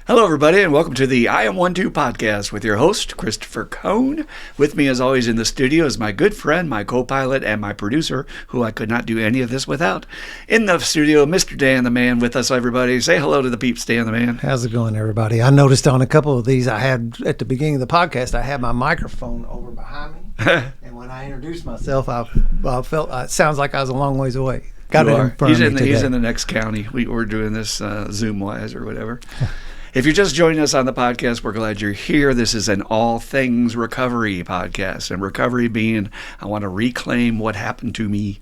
Hello, everybody, and welcome to the I Am 1-2 podcast with your host, Christopher Cohn. With me, as always, in the studio is my good friend, my co-pilot, and my producer, who I could not do any of this without. In the studio, Mr. Dan the Man with us, everybody. Say hello to the peeps, Dan the Man. How's it going, everybody? I noticed on a couple of these I had at the beginning of the podcast, I had my microphone over behind me. And when I introduced myself, I felt it sounds like I was a long ways away. Got it in front He's of me today. He's in the next county. We're doing this Zoom-wise or whatever. If you're just joining us on the podcast, we're glad you're here. This is an all things recovery podcast. And recovery being, I want to reclaim what happened to me,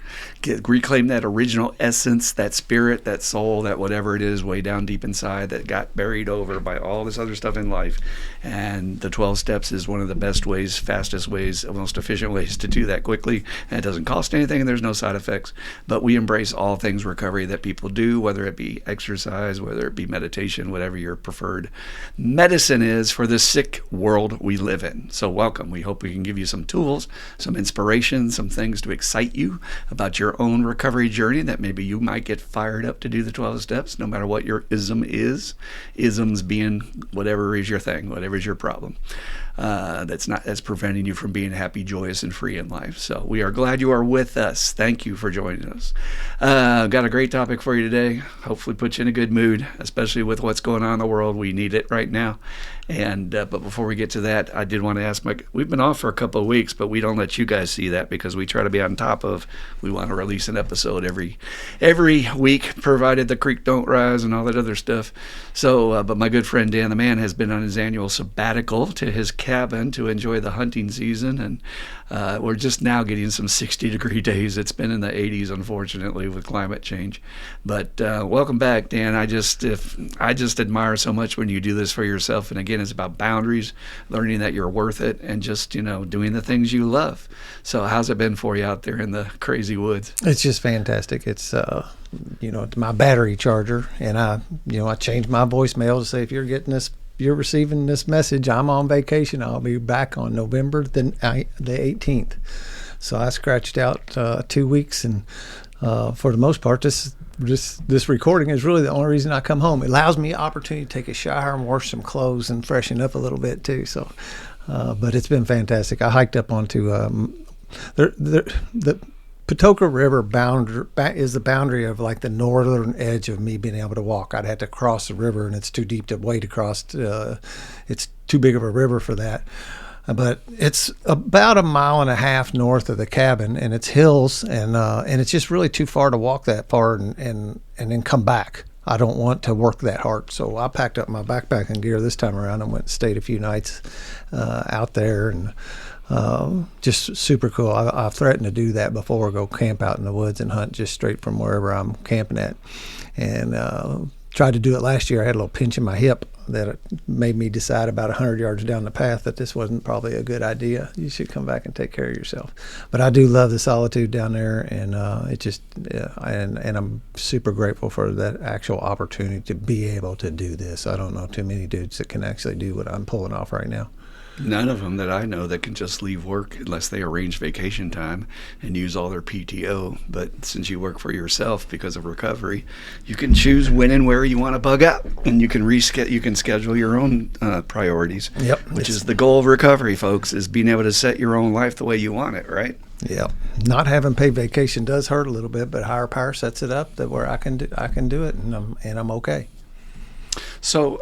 reclaim that original essence, that spirit, that soul, that whatever it is way down deep inside that got buried over by all this other stuff in life. And the 12 steps is one of the best ways, fastest ways, most efficient ways to do that quickly. And it doesn't cost anything and there's no side effects. But we embrace all things recovery that people do, whether it be exercise, whether it be meditation, whatever your preferred medicine is for the sick world we live in. So welcome. We hope we can give you some tools, some inspiration, some things to excite you about your own recovery journey that maybe you might get fired up to do the 12 steps, no matter what your ism is. Isms being whatever is your thing, whatever is your problem. That's preventing you from being happy, joyous, and free in life. So we are glad you are with us. Thank you for joining us. Got a great topic for you today. Hopefully put you in a good mood, especially with what's going on in the world. We need it right now. And but before we get to that, I did want to ask Mike. We've been off for a couple of weeks, but we don't let you guys see that because we try to be on top of. We want to release an episode every week, provided the creek don't rise and all that other stuff. So, but my good friend Dan the Man has been on his annual sabbatical to his cabin to enjoy the hunting season, and we're just now getting some 60-degree days. It's been in the 80s, unfortunately, with climate change. But welcome back, Dan. I just admire so much when you do this for yourself. And again, it's about boundaries, learning that you're worth it, and just doing the things you love. So, how's it been for you out there in the crazy woods? It's just fantastic. It's it's my battery charger, and I changed my voicemail to say if you're getting this. You're receiving this message, I'm on vacation. I'll be back on November the 18th. So I scratched out 2 weeks, and for the most part, this recording is really the only reason I come home. It allows me the opportunity to take a shower and wash some clothes and freshen up a little bit too. So, but it's been fantastic. I hiked up onto the Patoka River is the boundary of like the northern edge of me being able to walk. I'd have to cross the river, and it's too deep to wade across. It's too big of a river for that. But it's about 1.5 miles north of the cabin, and it's hills, and it's just really too far to walk that far and then come back. I don't want to work that hard, so I packed up my backpacking gear this time around and went and stayed a few nights out there, and just super cool. I've threatened to do that before, go camp out in the woods and hunt just straight from wherever I'm camping at, and tried to do it last year. I had a little pinch in my hip that made me decide about 100 yards down the path that this wasn't probably a good idea. You should come back and take care of yourself. But I do love the solitude down there, and and I'm super grateful for that actual opportunity to be able to do this. I don't know too many dudes that can actually do what I'm pulling off right now. None of them that I know that can just leave work unless they arrange vacation time and use all their PTO. But since you work for yourself because of recovery, you can choose when and where you want to bug out, and you can schedule your own priorities. Yep, which is the goal of recovery, folks, is being able to set your own life the way you want it, right? Yeah, not having paid vacation does hurt a little bit, but higher power sets it up that where I can do it, and I'm okay. So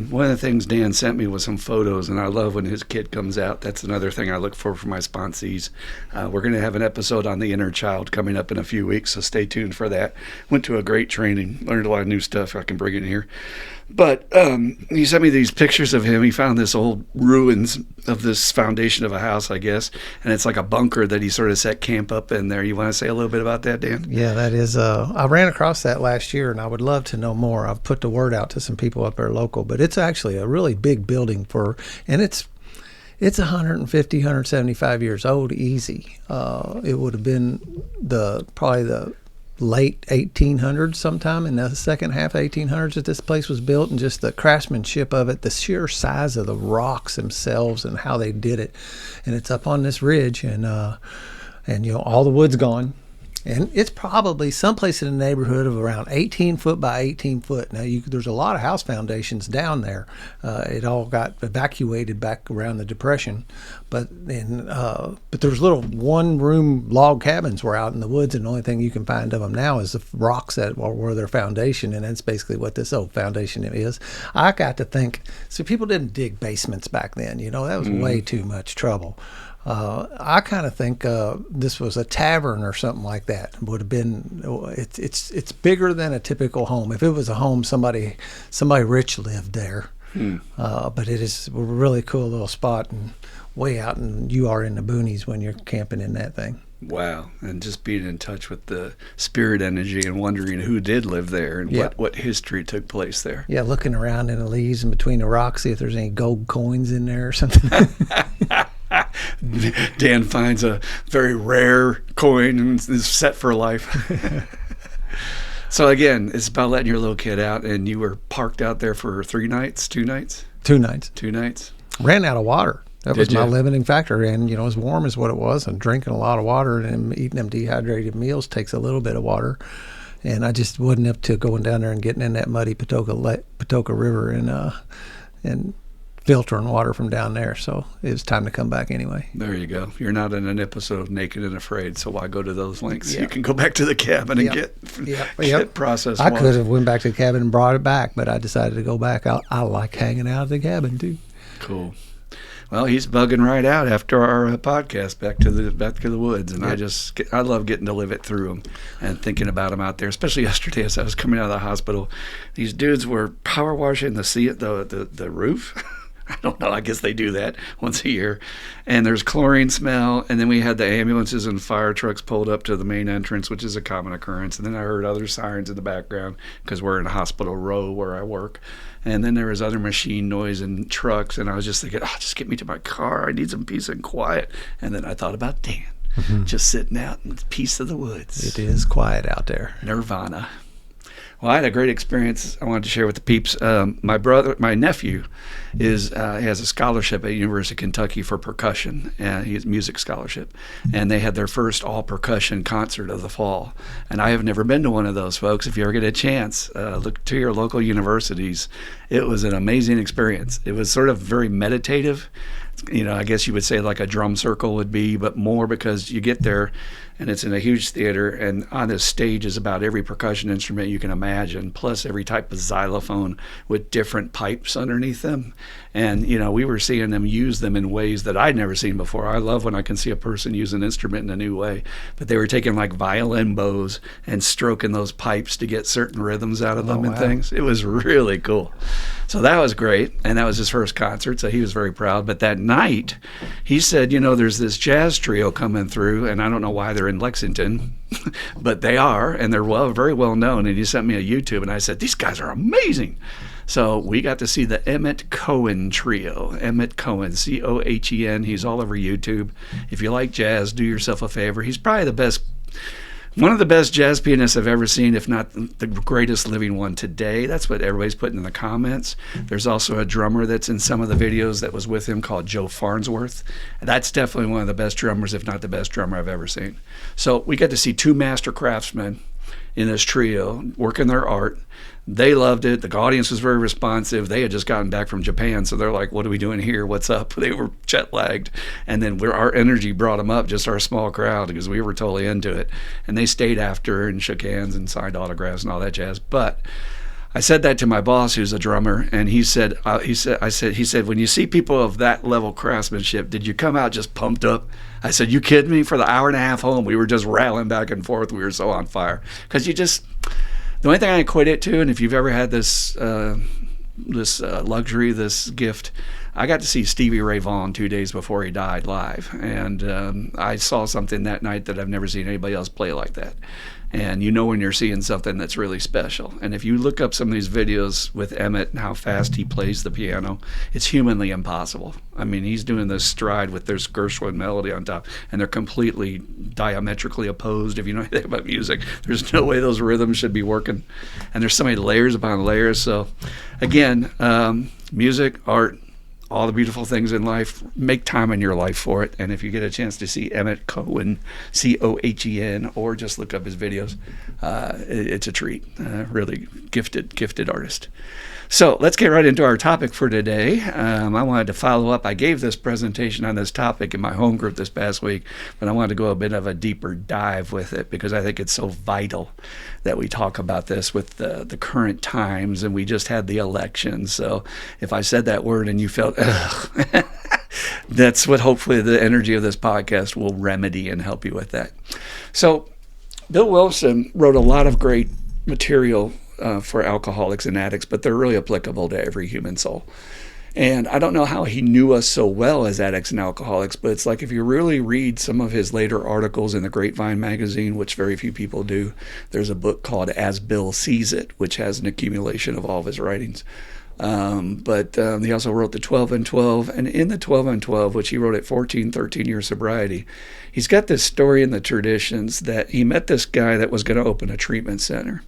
one of the things Dan sent me was some photos, and I love when his kid comes out. That's another thing I look for my sponsees. We're going to have an episode on the inner child coming up in a few weeks, so stay tuned for that. Went to a great training, learned a lot of new stuff I can bring in here. But he sent me these pictures of him. He found this old ruins of this foundation of a house, I guess, and it's like a bunker that he sort of set camp up in there. You want to say a little bit about that, Dan? Yeah, that is. I ran across that last year, and I would love to know more. I've put the word out to some people up there local, but it's actually a really big building and it's 150, 175 years old, easy. It would have been probably the late 1800s sometime in the second half of 1800s that this place was built, and just the craftsmanship of it, the sheer size of the rocks themselves and how they did it. And it's up on this ridge, and all the wood's gone. And it's probably someplace in the neighborhood of around 18 foot by 18 foot. Now, there's a lot of house foundations down there. It all got evacuated back around the Depression. But there's little one-room log cabins were out in the woods, and the only thing you can find of them now is the rocks that were their foundation, and that's basically what this old foundation is. I got to think, so people didn't dig basements back then. That was way too much trouble. I kind of think this was a tavern or something like that. Would have been. It's bigger than a typical home. If it was a home, somebody rich lived there. But it is a really cool little spot, and way out, and you are in the boonies when you're camping in that thing. Wow. And just being in touch with the spirit energy and wondering who did live there and what history took place there. Yeah, looking around in the leaves and between the rocks, see if there's any gold coins in there or something. Dan finds a very rare coin and is set for life. So again, it's about letting your little kid out, and you were parked out there for 2 nights? 2 nights. 2 nights. 2 nights. Ran out of water. That was my you? limiting factor. And, as warm as what it was, and drinking a lot of water and eating them dehydrated meals takes a little bit of water. And I just wasn't up to going down there and getting in that muddy Patoka River and filtering water from down there. So it was time to come back anyway. There you go. You're not in an episode of Naked and Afraid, so why go to those lengths? You can go back to the cabin and get processed water. I could have went back to the cabin and brought it back, but I decided to go back. I like hanging out at the cabin too. Cool. Well, he's bugging right out after our podcast back to the woods, and I love getting to live it through him and thinking about him out there. Especially yesterday, as I was coming out of the hospital, these dudes were power washing the roof. I don't know. I guess they do that once a year. And there's chlorine smell. And then we had the ambulances and fire trucks pulled up to the main entrance, which is a common occurrence. And then I heard other sirens in the background because we're in Hospital Row where I work. And then there was other machine noise and trucks. And I was just thinking, just get me to my car. I need some peace and quiet. And then I thought about Dan, just sitting out in the peace of the woods. It is quiet out there. Nirvana. Well, I had a great experience I wanted to share with the peeps. My nephew has a scholarship at University of Kentucky for percussion. He has a music scholarship. And they had their first all-percussion concert of the fall. And I have never been to one of those, folks. If you ever get a chance, look to your local universities. It was an amazing experience. It was sort of very meditative. I guess you would say like a drum circle would be, but more because you get there and it's in a huge theater, and on this stage is about every percussion instrument you can imagine, plus every type of xylophone with different pipes underneath them. And, we were seeing them use them in ways that I'd never seen before. I love when I can see a person use an instrument in a new way. But they were taking like violin bows and stroking those pipes to get certain rhythms out of them and things. It was really cool. So that was great. And that was his first concert, so he was very proud. But that night, he said, there's this jazz trio coming through, and I don't know why they're in Lexington, but they are, and they're very well known. And he sent me a YouTube, and I said, these guys are amazing. So we got to see the Emmett Cohen Trio. Emmett Cohen, Cohen. He's all over YouTube. If you like jazz, do yourself a favor. He's probably one of the best jazz pianists I've ever seen, if not the greatest living one today. That's what everybody's putting in the comments. There's also a drummer that's in some of the videos that was with him called Joe Farnsworth. That's definitely one of the best drummers, if not the best drummer I've ever seen. So we got to see 2 master craftsmen in this trio working their art. They loved it. The audience was very responsive. They had just gotten back from Japan, so they're like, what are we doing here? What's up? They were jet lagged. And then our energy brought them up, just our small crowd, because we were totally into it. And they stayed after and shook hands and signed autographs and all that jazz. But I said that to my boss, who's a drummer, and he said, when you see people of that level craftsmanship, did you come out just pumped up? I said, you kidding me? For the hour and a half home, we were just rattling back and forth. We were so on fire. Because the only thing I equate it to, and if you've ever had this luxury, this gift, I got to see Stevie Ray Vaughan 2 days before he died live. And I saw something that night that I've never seen anybody else play like that. And when you're seeing something that's really special. And if you look up some of these videos with Emmett and how fast he plays the piano, it's humanly impossible. I mean, he's doing this stride with this Gershwin melody on top, and they're completely diametrically opposed. If you know anything about music, there's no way those rhythms should be working. And there's so many layers upon layers. So, again, music, art, all the beautiful things in life. Make time in your life for it. And if you get a chance to see Emmett Cohen, Cohen, or just look up his videos, it's a treat. Really gifted artist. So let's get right into our topic for today. I wanted to follow up. I gave this presentation on this topic in my home group this past week, but I wanted to go a bit of a deeper dive with it because I think it's so vital that we talk about this with the current times, and we just had the election. So if I said that word and you felt, ugh, that's what hopefully the energy of this podcast will remedy and help you with that. So Bill Wilson wrote a lot of great material for alcoholics and addicts, but they're really applicable to every human soul. And I don't know how he knew us so well as addicts and alcoholics, but it's like if you really read some of his later articles in the Grapevine magazine, which very few people do, there's a book called As Bill Sees It, which has an accumulation of all of his writings. But he also wrote the 12 and 12, and in the 12 and 12, which he wrote at 13 years sobriety, he's got this story in the traditions that he met this guy that was going to open a treatment center.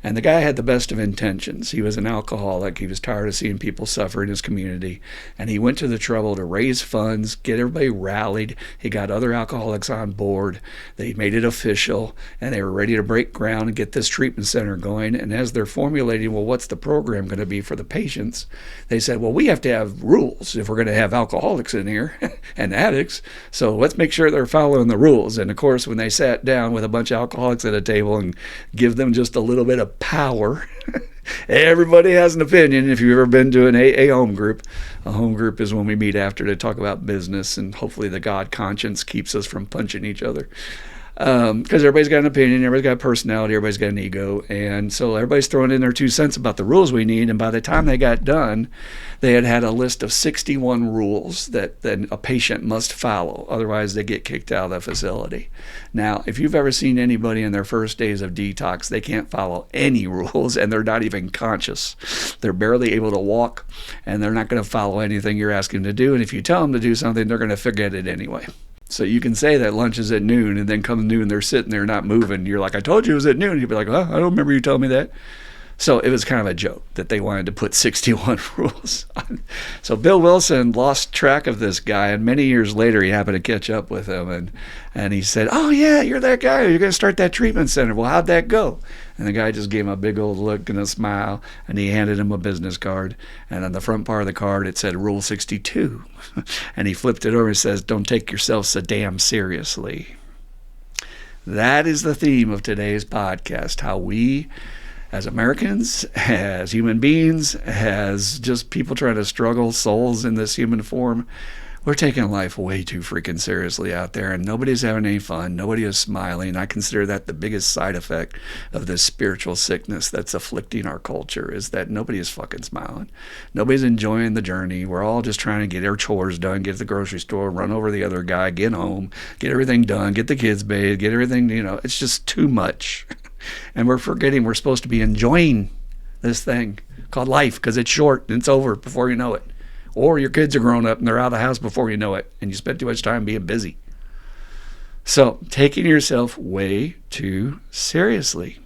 And the guy had the best of intentions. He was an alcoholic. He was tired of seeing people suffer in his community. And he went to the trouble to raise funds, get everybody rallied. He got other alcoholics on board. They made it official, and they were ready to break ground and get this treatment center going. And as they're formulating, well, what's the program going to be for the patients? They said, well, we have to have rules if we're going to have alcoholics in here and addicts. So let's make sure they're following the rules. And of course, when they sat down with a bunch of alcoholics at a table and give them just a little bit of power, everybody has an opinion. If you've ever been to an AA home group, a home group is when we meet after to talk about business, and hopefully the God conscience keeps us from punching each other. Because everybody's got an opinion, everybody's got a personality, everybody's got an ego, and so everybody's throwing in their 2 cents about the rules we need. And by the time they got done, they had a list of 61 rules that then a patient must follow, otherwise they get kicked out of the facility. Now, if you've ever seen anybody in their first days of detox, they can't follow any rules, and they're not even conscious. They're barely able to walk, and they're not going to follow anything you're asking them to do. And if you tell them to do something, they're going to forget it anyway. So you can say that lunch is at noon, and then come noon, they're sitting there not moving. You're like, I told you it was at noon. You'd be like, oh, I don't remember you telling me that. So it was kind of a joke that they wanted to put 61 rules on. So Bill Wilson lost track of this guy, and many years later he happened to catch up with him, and he said, oh yeah, you're that guy. You're going to start that treatment center. Well, how'd that go? And the guy just gave him a big old look and a smile, and he handed him a business card. And on the front part of the card, it said Rule 62. And he flipped it over and says, don't take yourself so damn seriously. That is the theme of today's podcast, how we, as Americans, as human beings, as just people trying to struggle, souls in this human form, we're taking life way too freaking seriously out there, and nobody's having any fun. Nobody is smiling. I consider that the biggest side effect of this spiritual sickness that's afflicting our culture, is that nobody is fucking smiling. Nobody's enjoying the journey. We're all just trying to get our chores done, get to the grocery store, run over the other guy, get home, get everything done, get the kids bathed, get everything, it's just too much. And we're forgetting we're supposed to be enjoying this thing called life, because it's short and it's over before you know it. Or your kids are grown up and they're out of the house before you know it, and you spend too much time being busy. So taking yourself way too seriously.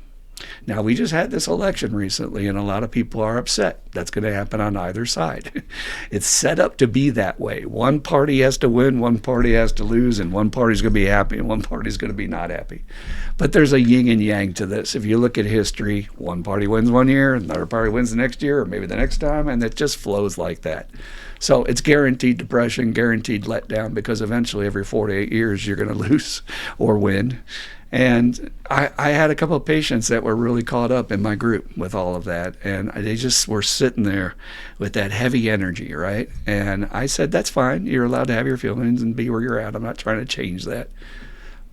Now, we just had this election recently, and a lot of people are upset. That's going to happen on either side. It's set up to be that way. One party has to win, one party has to lose, and one party's going to be happy, and one party's going to be not happy. But there's a yin and yang to this. If you look at history, one party wins one year, and the other party wins the next year, or maybe the next time, and it just flows like that. So it's guaranteed depression, guaranteed letdown, because eventually every 4 to 8 years you're going to lose or win. And I had a couple of patients that were really caught up in my group with all of that, and they just were sitting there with that heavy energy, right? And I said, that's fine. You're allowed to have your feelings and be where you're at. I'm not trying to change that.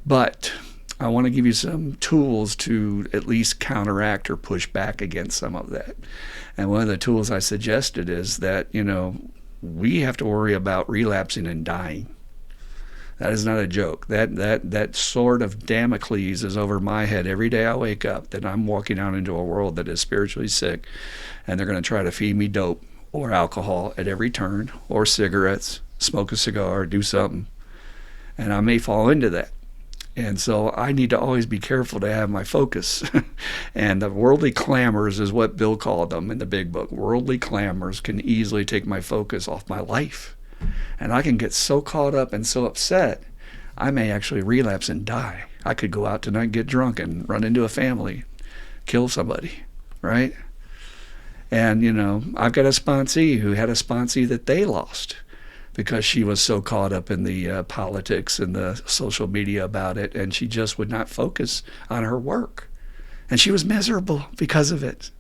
But I want to give you some tools to at least counteract or push back against some of that. And one of the tools I suggested is that, we have to worry about relapsing and dying. That is not a joke. That sword of Damocles is over my head every day I wake up, that I'm walking out into a world that is spiritually sick, and they're going to try to feed me dope or alcohol at every turn, or cigarettes, smoke a cigar, do something. And I may fall into that. And so I need to always be careful to have my focus. And the worldly clamors is what Bill called them in the big book. Worldly clamors can easily take my focus off my life. And I can get so caught up and so upset, I may actually relapse and die. I could go out tonight, get drunk, and run into a family, kill somebody, right? And, I've got a sponsee who had a sponsee that they lost because she was so caught up in the politics and the social media about it, and she just would not focus on her work. And she was miserable because of it.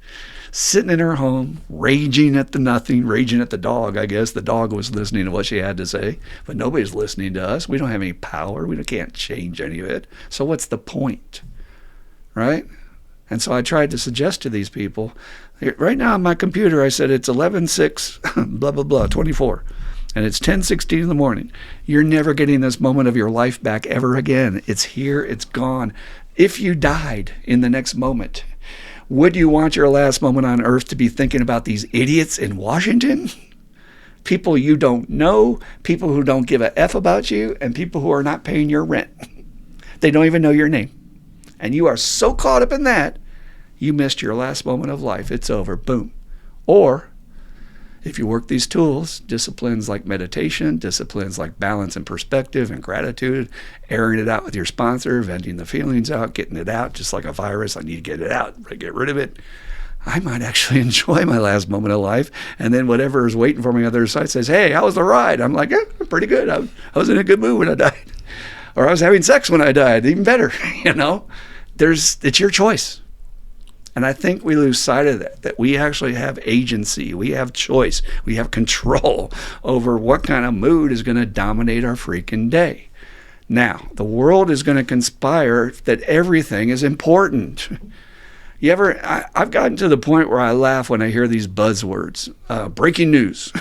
Sitting in her home, raging at the nothing, raging at the dog, I guess. The dog was listening to what she had to say, but nobody's listening to us. We don't have any power. We can't change any of it. So what's the point, right? And so I tried to suggest to these people, right now on my computer, I said it's 11/6, blah, blah, blah, 24. And it's 10:16 in the morning. You're never getting this moment of your life back ever again. It's here, it's gone. If you died in the next moment, would you want your last moment on earth to be thinking about these idiots in Washington? People you don't know, people who don't give a F about you, and people who are not paying your rent. They don't even know your name. And you are so caught up in that, you missed your last moment of life. It's over. Boom. Or if you work these tools, disciplines like meditation, disciplines like balance and perspective and gratitude, airing it out with your sponsor, venting the feelings out, getting it out, just like a virus, I need to get it out, get rid of it. I might actually enjoy my last moment of life. And then whatever is waiting for me on the other side says, hey, how was the ride? I'm like, pretty good. I was in a good mood when I died. Or I was having sex when I died, even better. It's your choice. And I think we lose sight of that we actually have agency, we have choice, we have control over what kind of mood is going to dominate our freaking day. Now, the world is going to conspire that everything is important. I've gotten to the point where I laugh when I hear these buzzwords. Breaking news,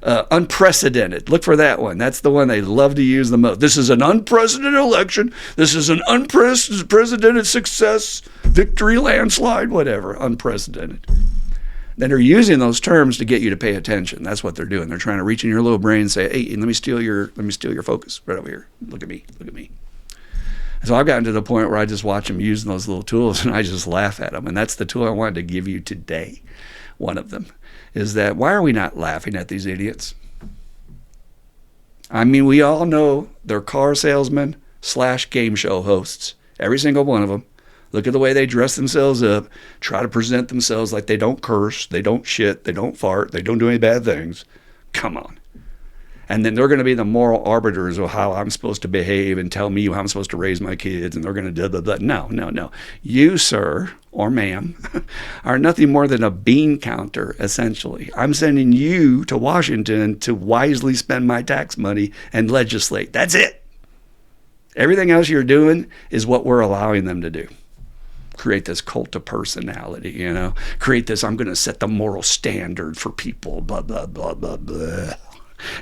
unprecedented. Look for that one. That's the one they love to use the most. This is an unprecedented election. This is an unprecedented success, victory, landslide, whatever, unprecedented. Then they're using those terms to get you to pay attention. That's what they're doing. They're trying to reach in your little brain and say, hey, let me steal your focus right over here. Look at me. So I've gotten to the point where I just watch them using those little tools and I just laugh at them. And that's the tool I wanted to give you today. One of them is that why are we not laughing at these idiots? I mean, we all know they're car salesmen / game show hosts. Every single one of them. Look at the way they dress themselves up, try to present themselves like they don't curse, they don't shit, they don't fart, they don't do any bad things. Come on. And then they're going to be the moral arbiters of how I'm supposed to behave and tell me how I'm supposed to raise my kids. And they're going to blah, blah, blah. No. You, sir, or ma'am, are nothing more than a bean counter, essentially. I'm sending you to Washington to wisely spend my tax money and legislate. That's it. Everything else you're doing is what we're allowing them to do. Create this cult of personality, Create this, I'm going to set the moral standard for people, blah, blah, blah, blah, blah.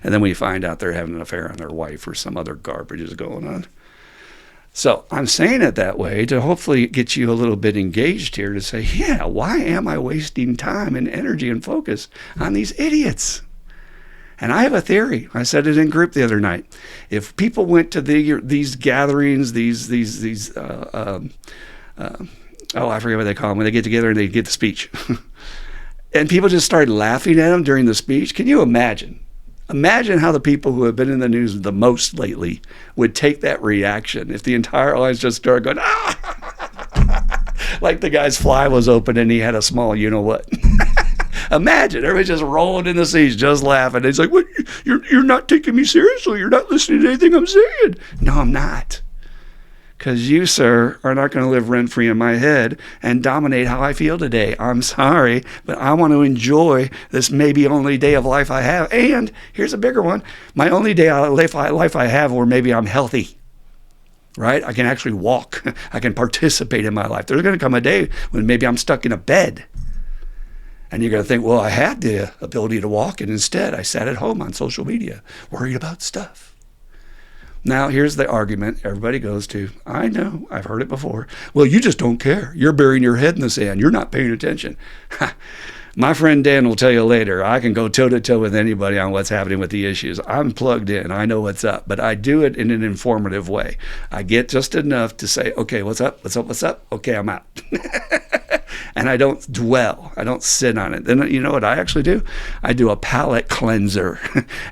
And then we find out they're having an affair on their wife or some other garbage is going on. So I'm saying it that way to hopefully get you a little bit engaged here to say, yeah, why am I wasting time and energy and focus on these idiots? And I have a theory. I said it in group the other night. If people went to these gatherings, I forget what they call them, when they get together and they get the speech. And people just started laughing at them during the speech. Can you imagine? Imagine how the people who have been in the news the most lately would take that reaction if the entire audience just started going, like the guy's fly was open and he had a small you-know-what. Imagine, everybody just rolling in the seats, just laughing. It's like, what, you're not taking me seriously. You're not listening to anything I'm saying. No, I'm not. Because you, sir, are not going to live rent-free in my head and dominate how I feel today. I'm sorry, but I want to enjoy this maybe only day of life I have. And here's a bigger one. My only day of life I have where maybe I'm healthy, right? I can actually walk. I can participate in my life. There's going to come a day when maybe I'm stuck in a bed. And you're going to think, well, I had the ability to walk, and instead I sat at home on social media, worried about stuff. Now, here's the argument everybody goes to. I know, I've heard it before. Well, you just don't care. You're burying your head in the sand. You're not paying attention. My friend Dan will tell you later, I can go toe-to-toe with anybody on what's happening with the issues. I'm plugged in. I know what's up. But I do it in an informative way. I get just enough to say, okay, what's up? What's up? What's up? Okay, I'm out. And I don't dwell. I don't sit on it. Then you know what I actually do? I do a palate cleanser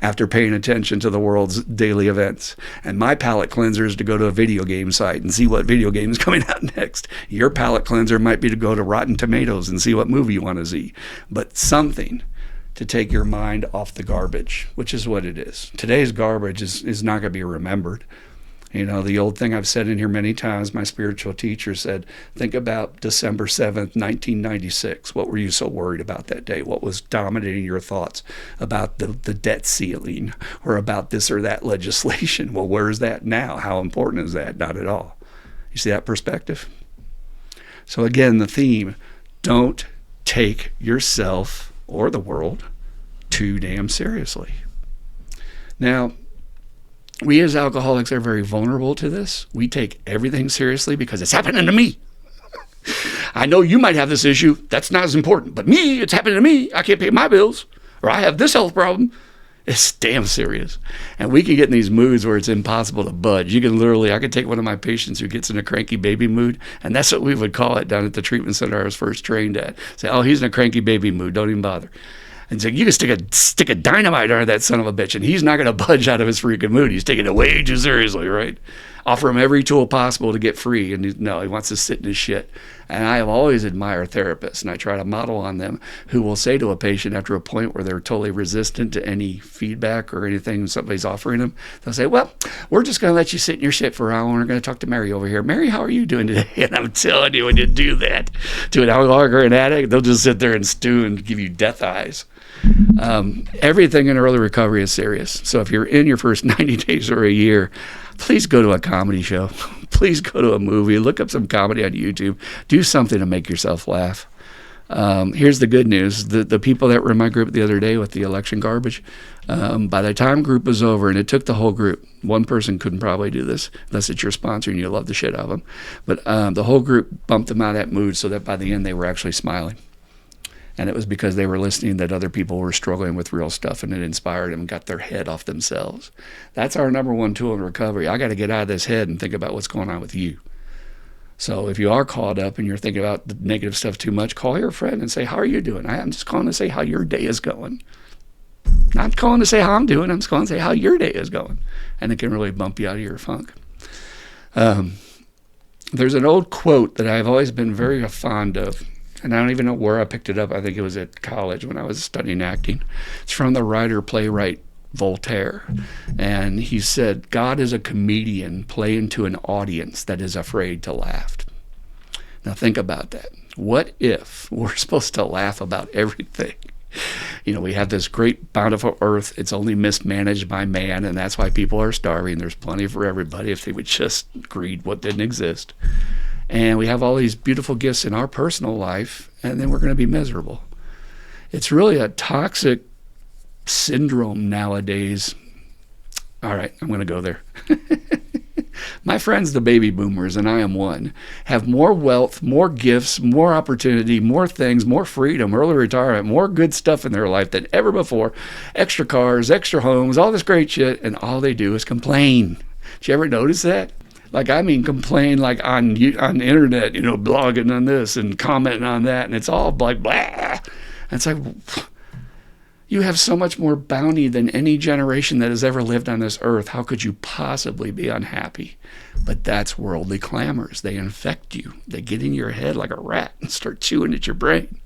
after paying attention to the world's daily events. And my palate cleanser is to go to a video game site and see what video game is coming out next. Your palate cleanser might be to go to Rotten Tomatoes and see what movie you want to see. But something to take your mind off the garbage, which is what it is. Today's garbage is not going to be remembered. You know, the old thing I've said in here many times, my spiritual teacher said, think about December 7th, 1996. What were you so worried about that day? What was dominating your thoughts about the debt ceiling or about this or that legislation? Well, where is that now? How important is that? Not at all. You see that perspective? So again, the theme, don't take yourself or the world too damn seriously. Now, we as alcoholics are very vulnerable to this. We take everything seriously because it's happening to me. I know you might have this issue. That's not as important. But me, it's happening to me. I can't pay my bills. Or I have this health problem. It's damn serious. And we can get in these moods where it's impossible to budge. You can literally, I could take one of my patients who gets in a cranky baby mood, and that's what we would call it down at the treatment center I was first trained at. Say, oh, he's in a cranky baby mood. Don't even bother. And so you can stick a dynamite under that son of a bitch, and he's not going to budge out of his freaking mood. He's taking it way too seriously, right? Offer him every tool possible to get free, and he wants to sit in his shit. And I have always admired therapists, and I try to model on them who will say to a patient after a point where they're totally resistant to any feedback or anything somebody's offering them, they'll say, well, we're just going to let you sit in your shit for an hour, and we're going to talk to Mary over here. Mary, how are you doing today? And I'm telling you, when you do that to an alcoholic or an addict, they'll just sit there and stew and give you death eyes. Everything in early recovery is serious. So if you're in your first 90 days or a year, please go to a comedy show. Please go to a movie. Look up some comedy on YouTube. Do something to make yourself laugh. Here's the good news. The people that were in my group the other day with the election garbage, by the time group was over, and it took the whole group, one person couldn't probably do this unless it's your sponsor and you love the shit out of them, but the whole group bumped them out of that mood so that by the end they were actually smiling. And it was because they were listening that other people were struggling with real stuff, and it inspired them and got their head off themselves. That's our number one tool in recovery. I got to get out of this head and think about what's going on with you. So if you are caught up and you're thinking about the negative stuff too much, call your friend and say, how are you doing? I'm just calling to say how your day is going. Not calling to say how I'm doing. I'm just calling to say how your day is going. And it can really bump you out of your funk. There's an old quote that I've always been very fond of, and I don't even know where I picked it up. I think it was at college when I was studying acting. It's from the writer-playwright Voltaire. And he said, God is a comedian playing to an audience that is afraid to laugh. Now think about that. What if we're supposed to laugh about everything? You know, we have this great bountiful earth. It's only mismanaged by man, and that's why people are starving. There's plenty for everybody if they would just greed what didn't exist. And we have all these beautiful gifts in our personal life, and then we're going to be miserable. It's really a toxic syndrome nowadays. All right, I'm going to go there. My friends, the baby boomers, and I am one, have more wealth, more gifts, more opportunity, more things, more freedom, early retirement, more good stuff in their life than ever before. Extra cars, extra homes, all this great shit, and all they do is complain. Did you ever notice that? Like, I mean, complain like on the internet, you know, blogging on this and commenting on that, and it's all like, blah. And it's like, you have so much more bounty than any generation that has ever lived on this earth. How could you possibly be unhappy? But that's worldly clamors. They infect you. They get in your head like a rat and start chewing at your brain.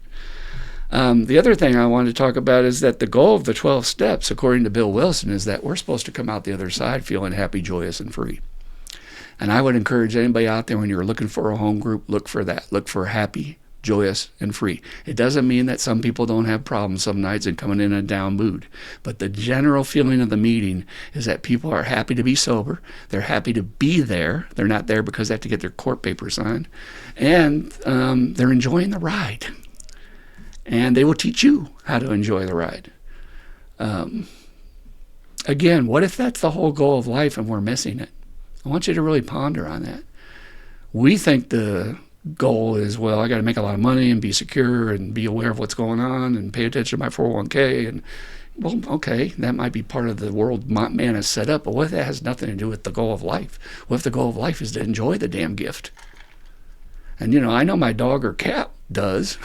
The other thing I want to talk about is that the goal of the 12 steps, according to Bill Wilson, is that we're supposed to come out the other side feeling happy, joyous, and free. And I would encourage anybody out there, when you're looking for a home group, look for that. Look for happy, joyous, and free. It doesn't mean that some people don't have problems some nights and coming in a down mood. But the general feeling of the meeting is that people are happy to be sober. They're happy to be there. They're not there because they have to get their court papers signed. And they're enjoying the ride. And they will teach you how to enjoy the ride. Again, what if that's the whole goal of life and we're missing it? I want you to really ponder on that. We think the goal is, well, I got to make a lot of money and be secure and be aware of what's going on and pay attention to my 401k. And, well, okay, that might be part of the world man has set up, but what if that has nothing to do with the goal of life? What if the goal of life is to enjoy the damn gift? And, I know my dog or cat does.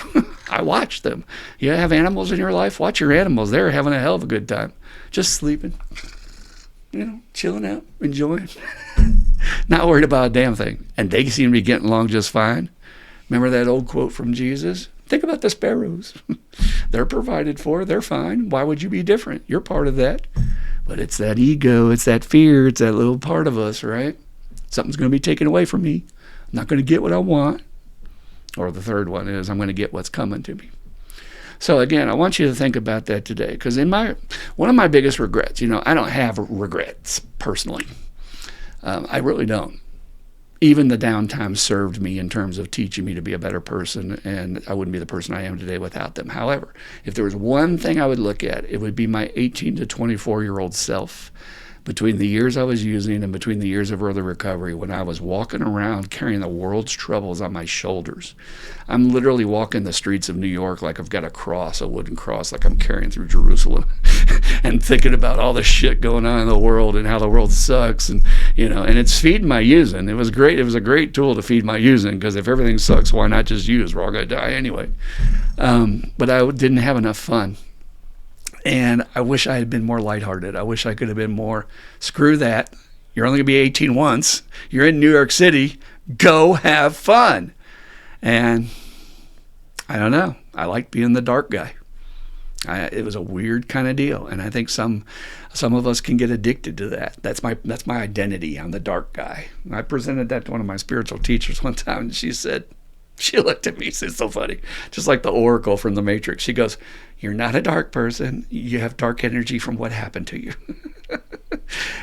I watch them. You have animals in your life? Watch your animals. They're having a hell of a good time. Just sleeping, chilling out, enjoying. Not worried about a damn thing. And they seem to be getting along just fine. Remember that old quote from Jesus? Think about the sparrows. They're provided for. They're fine. Why would you be different? You're part of that. But it's that ego. It's that fear. It's that little part of us, right? Something's going to be taken away from me. I'm not going to get what I want. Or the third one is I'm going to get what's coming to me. So again, I want you to think about that today. Because one of my biggest regrets, I don't have regrets personally. I really don't. Even the downtime served me in terms of teaching me to be a better person, and I wouldn't be the person I am today without them. However, if there was one thing I would look at, it would be my 18 to 24-year-old self. Between the years I was using and between the years of early recovery, when I was walking around carrying the world's troubles on my shoulders. I'm literally walking the streets of New York like I've got a cross, a wooden cross, like I'm carrying through Jerusalem and thinking about all the shit going on in the world and how the world sucks. And, and it's feeding my using. It was great. It was a great tool to feed my using, because if everything sucks, why not just use? We're all going to die anyway. But I didn't have enough fun. And I wish I had been more lighthearted. I wish I could have been more, screw that. You're only going to be 18 once. You're in New York City. Go have fun. And I don't know. I like being the dark guy. It was a weird kind of deal. And I think some of us can get addicted to that. That's my identity. I'm the dark guy. I presented that to one of my spiritual teachers one time, and she looked at me, it's so funny, just like the Oracle from the Matrix. She goes, you're not a dark person. You have dark energy from what happened to you.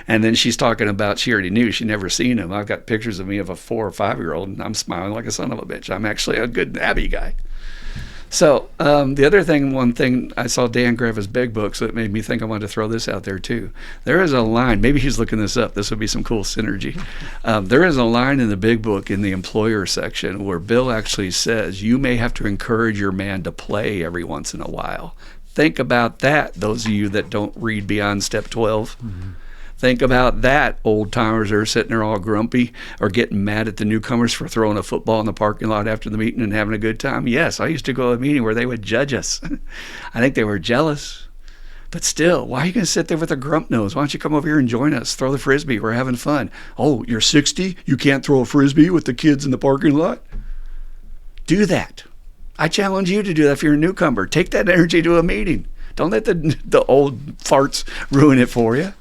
And then she's talking about, she already knew, she'd never seen him. I've got pictures of me of a 4 or 5-year-old, and I'm smiling like a son of a bitch. I'm actually a good nabby guy. So one thing, I saw Dan grab his big book, so it made me think I wanted to throw this out there too. There is a line, maybe he's looking this up, this would be some cool synergy. There is a line in the big book in the employer section where Bill actually says, you may have to encourage your man to play every once in a while. Think about that, those of you that don't read beyond step 12. Mm-hmm. Think about that, old timers that are sitting there all grumpy or getting mad at the newcomers for throwing a football in the parking lot after the meeting and having a good time. Yes, I used to go to a meeting where they would judge us. I think they were jealous. But still, why are you going to sit there with a grump nose? Why don't you come over here and join us? Throw the Frisbee. We're having fun. Oh, you're 60? You can't throw a Frisbee with the kids in the parking lot? Do that. I challenge you to do that if you're a newcomer. Take that energy to a meeting. Don't let the old farts ruin it for you.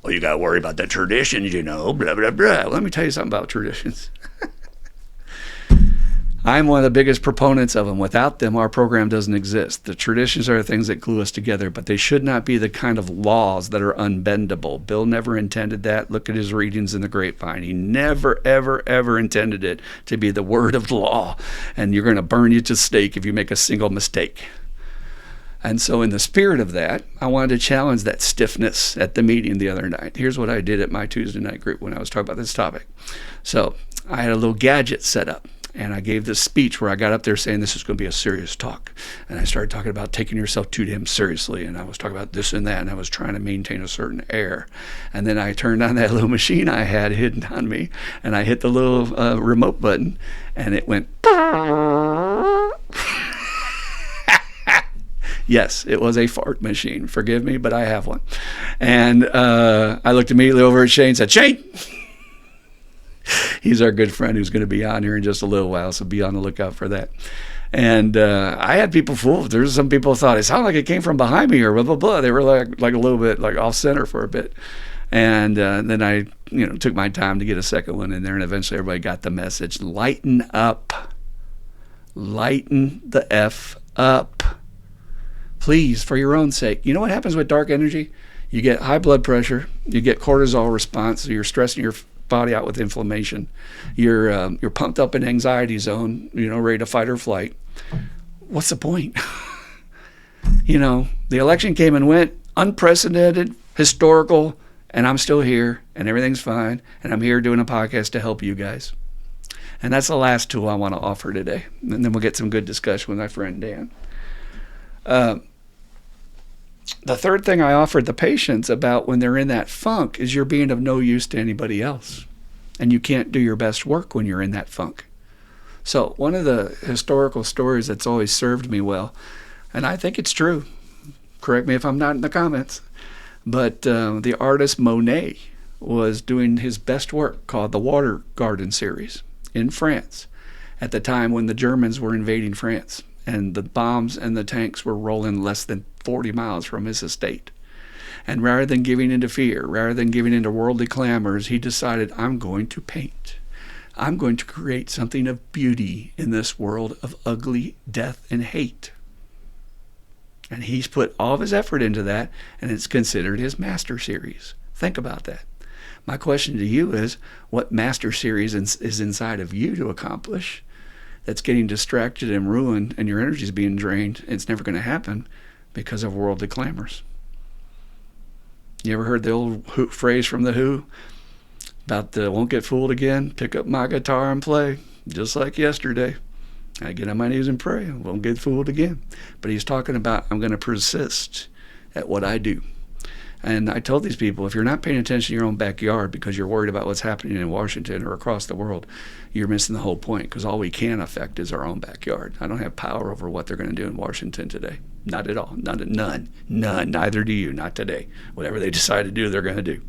Well, you got to worry about the traditions, blah, blah, blah. Let me tell you something about traditions. I'm one of the biggest proponents of them. Without them, our program doesn't exist. The traditions are the things that glue us together, but they should not be the kind of laws that are unbendable. Bill never intended that. Look at his readings in the Grapevine. He never, ever, ever intended it to be the word of law, and you're going to burn you to stake if you make a single mistake. And so in the spirit of that, I wanted to challenge that stiffness at the meeting the other night. Here's what I did at my Tuesday night group when I was talking about this topic. So I had a little gadget set up, and I gave this speech where I got up there saying this is going to be a serious talk. And I started talking about taking yourself too damn seriously, and I was talking about this and that, and I was trying to maintain a certain air. And then I turned on that little machine I had hidden on me, and I hit the little remote button, and it went... Yes, it was a fart machine. Forgive me, but I have one. And I looked immediately over at Shane and said, Shane! He's our good friend who's going to be on here in just a little while, so be on the lookout for that. And I had people fooled. There's some people who thought it sounded like it came from behind me or blah, blah, blah. They were like a little bit like off center for a bit. And then I took my time to get a second one in there, and eventually everybody got the message. Lighten up. Lighten the F up. Please, for your own sake. You know what happens with dark energy? You get high blood pressure. You get cortisol response. So you're stressing your body out with inflammation. You're pumped up in anxiety zone, ready to fight or flight. What's the point? The election came and went, unprecedented, historical, and I'm still here, and everything's fine, and I'm here doing a podcast to help you guys. And that's the last tool I want to offer today. And then we'll get some good discussion with my friend Dan. The third thing I offered the patients about when they're in that funk is you're being of no use to anybody else. And you can't do your best work when you're in that funk. So one of the historical stories that's always served me well, and I think it's true, correct me if I'm not in the comments, but the artist Monet was doing his best work called the Water Garden series in France at the time when the Germans were invading France and the bombs and the tanks were rolling less than 40 miles from his estate. And rather than giving into fear, rather than giving into worldly clamors, he decided, I'm going to paint. I'm going to create something of beauty in this world of ugly death and hate. And he's put all of his effort into that, and it's considered his master series. Think about that. My question to you is, what master series is inside of you to accomplish that's getting distracted and ruined, and your energy is being drained, and it's never going to happen because of worldly clamors? You ever heard the old phrase from The Who about the won't get fooled again? Pick up my guitar and play, just like yesterday. I get on my knees and pray. I won't get fooled again. But he's talking about, I'm going to persist at what I do. And I told these people, if you're not paying attention to your own backyard because you're worried about what's happening in Washington or across the world, you're missing the whole point, because all we can affect is our own backyard. I don't have power over what they're going to do in Washington today. Not at all. None. Neither do you. Not today. Whatever they decide to do, they're going to do.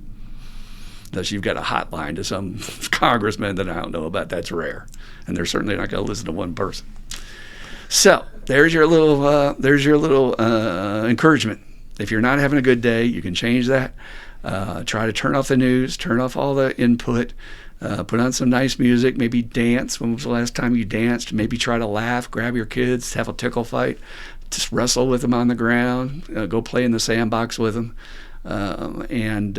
Unless you've got a hotline to some congressman that I don't know about. That's rare. And they're certainly not going to listen to one person. So there's your little encouragement. If you're not having a good day, you can change that. Try to turn off the news, turn off all the input, put on some nice music, maybe dance. When was the last time you danced? Maybe try to laugh, grab your kids, have a tickle fight, just wrestle with them on the ground, go play in the sandbox with them, and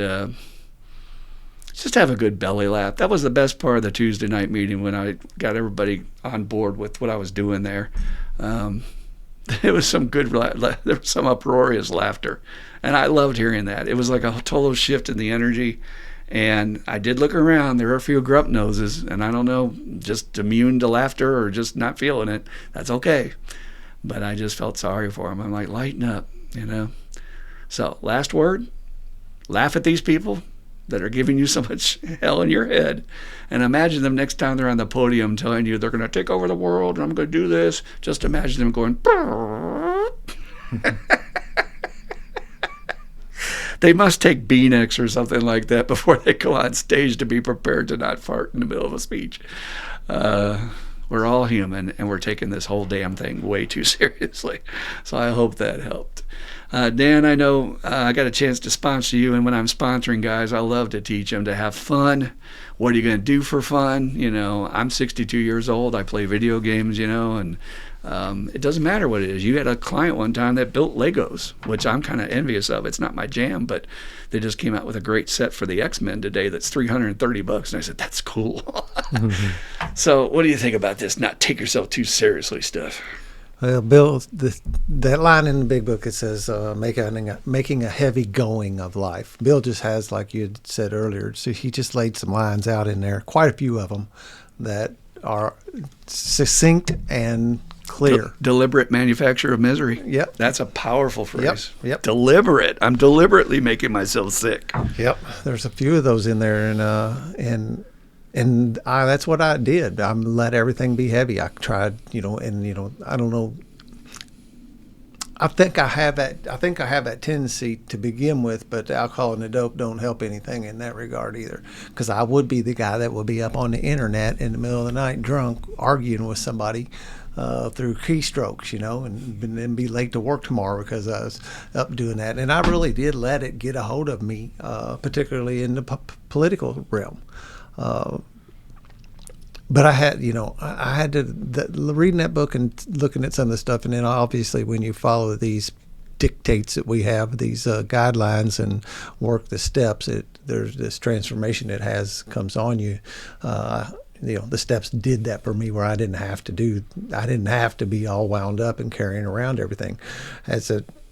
just have a good belly laugh. That was the best part of the Tuesday night meeting when I got everybody on board with what I was doing there. It was some good, there was some uproarious laughter, and I loved hearing that. It was like a total shift in the energy, and I did look around. There were a few grump noses, and I don't know, just immune to laughter or just not feeling it. That's okay, but I just felt sorry for them. I'm like, lighten up, you know. So last word, laugh at these people that are giving you so much hell in your head, and imagine them next time they're on the podium telling you they're going to take over the world and I'm going to do this. Just imagine them going, they must take Beanex or something like that before they go on stage to be prepared to not fart in the middle of a speech. We're all human, and we're taking this whole damn thing way too seriously. So I hope that helped. Dan, I know I got a chance to sponsor you, and when I'm sponsoring guys, I love to teach them to have fun. What are you going to do for fun? You know, I'm 62 years old. I play video games, you know, and it doesn't matter what it is. You had a client one time that built Legos, which I'm kind of envious of. It's not my jam, but they just came out with a great set for the X-Men today that's $330. And I said, that's cool. Mm-hmm. So what do you think about this not take yourself too seriously stuff? Well, Bill, that line in the big book, it says making a heavy going of life. Bill just has, like you had said earlier, so he just laid some lines out in there, quite a few of them, that are succinct and clear. Deliberate manufacture of misery. Yep. That's a powerful phrase. Yep. Deliberate. I'm deliberately making myself sick. Yep. There's a few of those in there, and that's what I did. I let everything be heavy. I tried, I don't know. I think I have that tendency to begin with, but alcohol and the dope don't help anything in that regard either. Because I would be the guy that would be up on the internet in the middle of the night drunk, arguing with somebody through keystrokes, and then be late to work tomorrow because I was up doing that. And I really did let it get a hold of me, particularly in the political realm. But I had to reading that book and looking at some of the stuff, and then obviously when you follow these dictates that we have, these guidelines, and work the steps, there's this transformation that comes on you. The steps did that for me, where I didn't have to be all wound up and carrying around everything.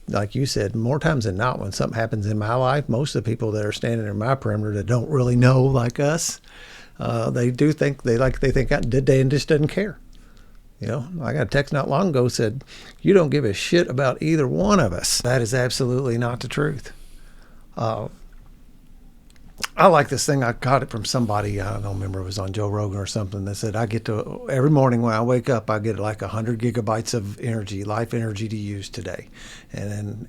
Like you said, more times than not, when something happens in my life, most of the people that are standing in my perimeter that don't really know, like us, They think the dentist doesn't care. You know, I got a text not long ago said, "You don't give a shit about either one of us." That is absolutely not the truth. I like this thing. I got it from somebody. I don't remember. It was on Joe Rogan or something that said, I get to, every morning when I wake up, I get like 100 gigabytes of energy, life energy to use today. And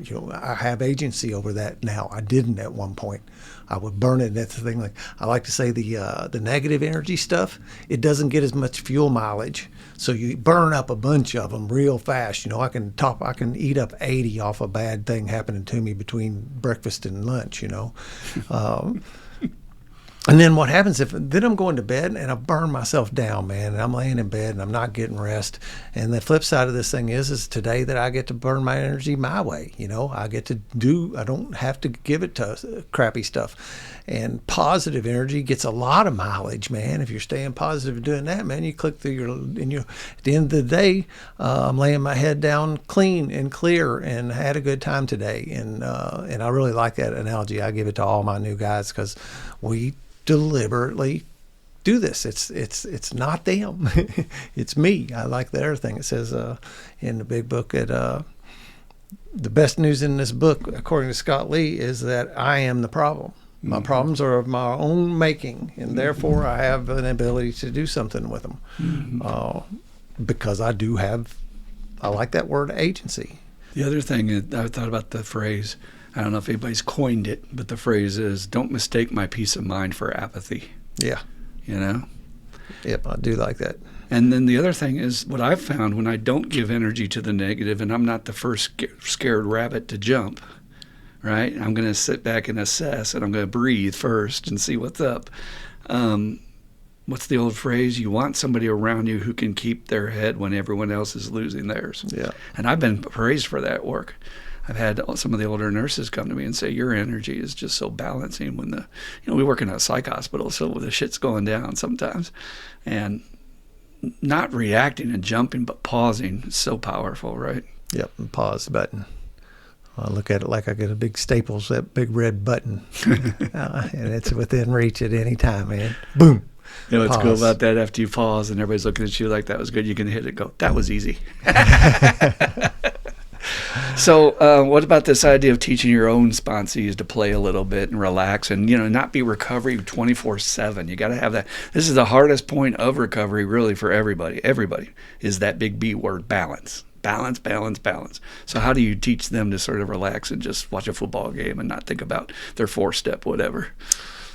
you know, I have agency over that now. I didn't at one point. I would burn it. And that's the thing. Like I like to say, the negative energy stuff, it doesn't get as much fuel mileage. So you burn up a bunch of them real fast. You know, I can eat up 80 off a bad thing happening to me between breakfast and lunch, you know. And then what happens then I'm going to bed and I burn myself down, man, and I'm laying in bed and I'm not getting rest. And the flip side of this thing is today that I get to burn my energy my way. You know, I don't have to give it to crappy stuff. And positive energy gets a lot of mileage, man. If you're staying positive and doing that, man, you click through at the end of the day, I'm laying my head down clean and clear and had a good time today. And I really like that analogy. I give it to all my new guys because we deliberately do this. It's not them. It's me. I like the other thing. It says in the big book that the best news in this book, according to Scott Lee, is that I am the problem. My problems are of my own making, and therefore I have an ability to do something with them. Because I like that word, agency. The other thing, I thought about the phrase, I don't know if anybody's coined it, but the phrase is, don't mistake my peace of mind for apathy. Yeah. You know? Yep, I do like that. And then the other thing is, what I've found when I don't give energy to the negative, and I'm not the first scared rabbit to jump, right? I'm going to sit back and assess, and I'm going to breathe first and see what's up. What's the old phrase? You want somebody around you who can keep their head when everyone else is losing theirs. Yeah. And I've been praised for that work. I've had some of the older nurses come to me and say, your energy is just so balancing when we work in a psych hospital, so the shit's going down sometimes. And not reacting and jumping, but pausing is so powerful, right? Yep, and pause button. I look at it like I get a big Staples, that big red button, and it's within reach at any time, man. Boom. You know what's cool about that? After you pause and everybody's looking at you like that was good, you can hit it, go, that was easy. So what about this idea of teaching your own sponsees to play a little bit and relax and, not be recovery 24/7? You got to have that. This is the hardest point of recovery really for everybody. Everybody is that big B word, balance. Balance, balance, balance. So how do you teach them to sort of relax and just watch a football game and not think about their 4-step whatever?